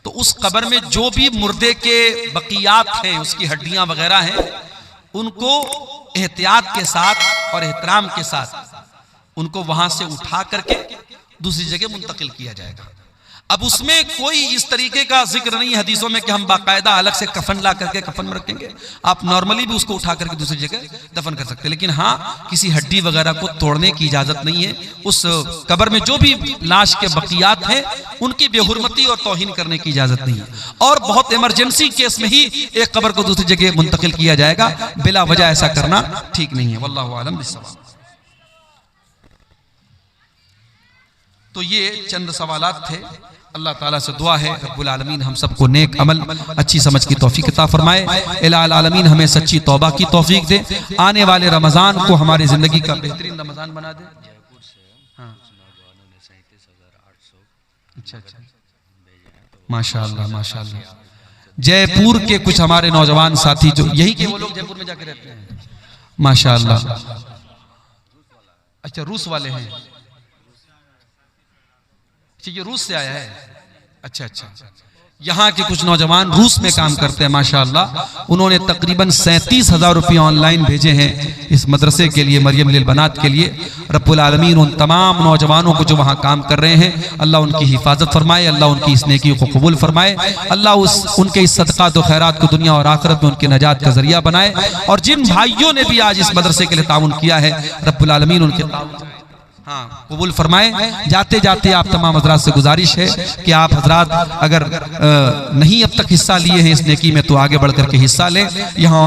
तो उस कब्र में जो भी मुर्दे के बकियात हैं, उसकी हड्डियां वगैरह हैं, उनको एहतियात के साथ और एहतराम के साथ उनको वहां से उठा करके दूसरी जगह मुंतकिल किया जाएगा। अब उसमें कोई इस तरीके का जिक्र नहीं हदीसों में कि हम बाकायदा अलग से कफन ला करके कफन में रखेंगे। आप नॉर्मली भी उसको उठा करके दूसरी जगह दफन कर सकते हैं, लेकिन हाँ, किसी हड्डी वगैरह को तोड़ने की इजाजत नहीं है। उस कब्र में जो भी लाश के बकियात हैं, उनकी बेहुरमती और तौहीन करने की इजाजत नहीं है। और बहुत इमरजेंसी केस में ही एक कब्र को दूसरी जगह मुंतकिल किया जाएगा, बिला वजह ऐसा करना ठीक नहीं है। वल्लाहु आलम बिस्सवाब। तो ये चंद सवालात थे। अल्लाह ताला से दुआ है रब्बुल आलमीन हम सबको नेक अमल, अच्छी समझ की तौफीक अता फरमाए। इलाल आलमीन हमें सच्ची तौबा की तौफीक दे। आने वाले रमज़ान को हमारी ज़िंदगी का बेहतरीन रमज़ान बना दे। हाँ। अच्छा, माशाअल्लाह माशाअल्लाह। जयपुर के कुछ हमारे नौजवान साथी जो यही के वो लोग जयपुर में जाके रहते हैं, माशाअल्लाह। अच्छा, रूस वाले हैं। ये रूस से आया है। अच्छा अच्छा। यहाँ के कुछ नौजवान रूस में काम करते हैं, माशाअल्लाह। उन्होंने तकरीबन 37,000 रुपये ऑनलाइन भेजे हैं इस मदरसे के लिए, मरियम लिल बनात के लिए। रब्बुल आलमीन उन तमाम नौजवानों को जो वहाँ काम कर रहे हैं, अल्लाह उनकी हिफाजत फरमाए, अल्लाह उनकी इस नेकी को कबूल फरमाए, अल्लाह उनके इस सदक़ात व खैरात को दुनिया और आखिरत में उनकी नजात का जरिया बनाए। और जिन भाइयों ने भी आज इस मदरसे के लिए ताउन किया है, रब्बुल आलमीन उनके हाँ कबूल फरमाए। जाते जाते आप तमाम हजरात से गुजारिश है कि आप हजरात अगर नहीं अब तक हिस्सा लिए हैं इस नेकी में, तो आगे बढ़ करके हिस्सा लें। यहाँ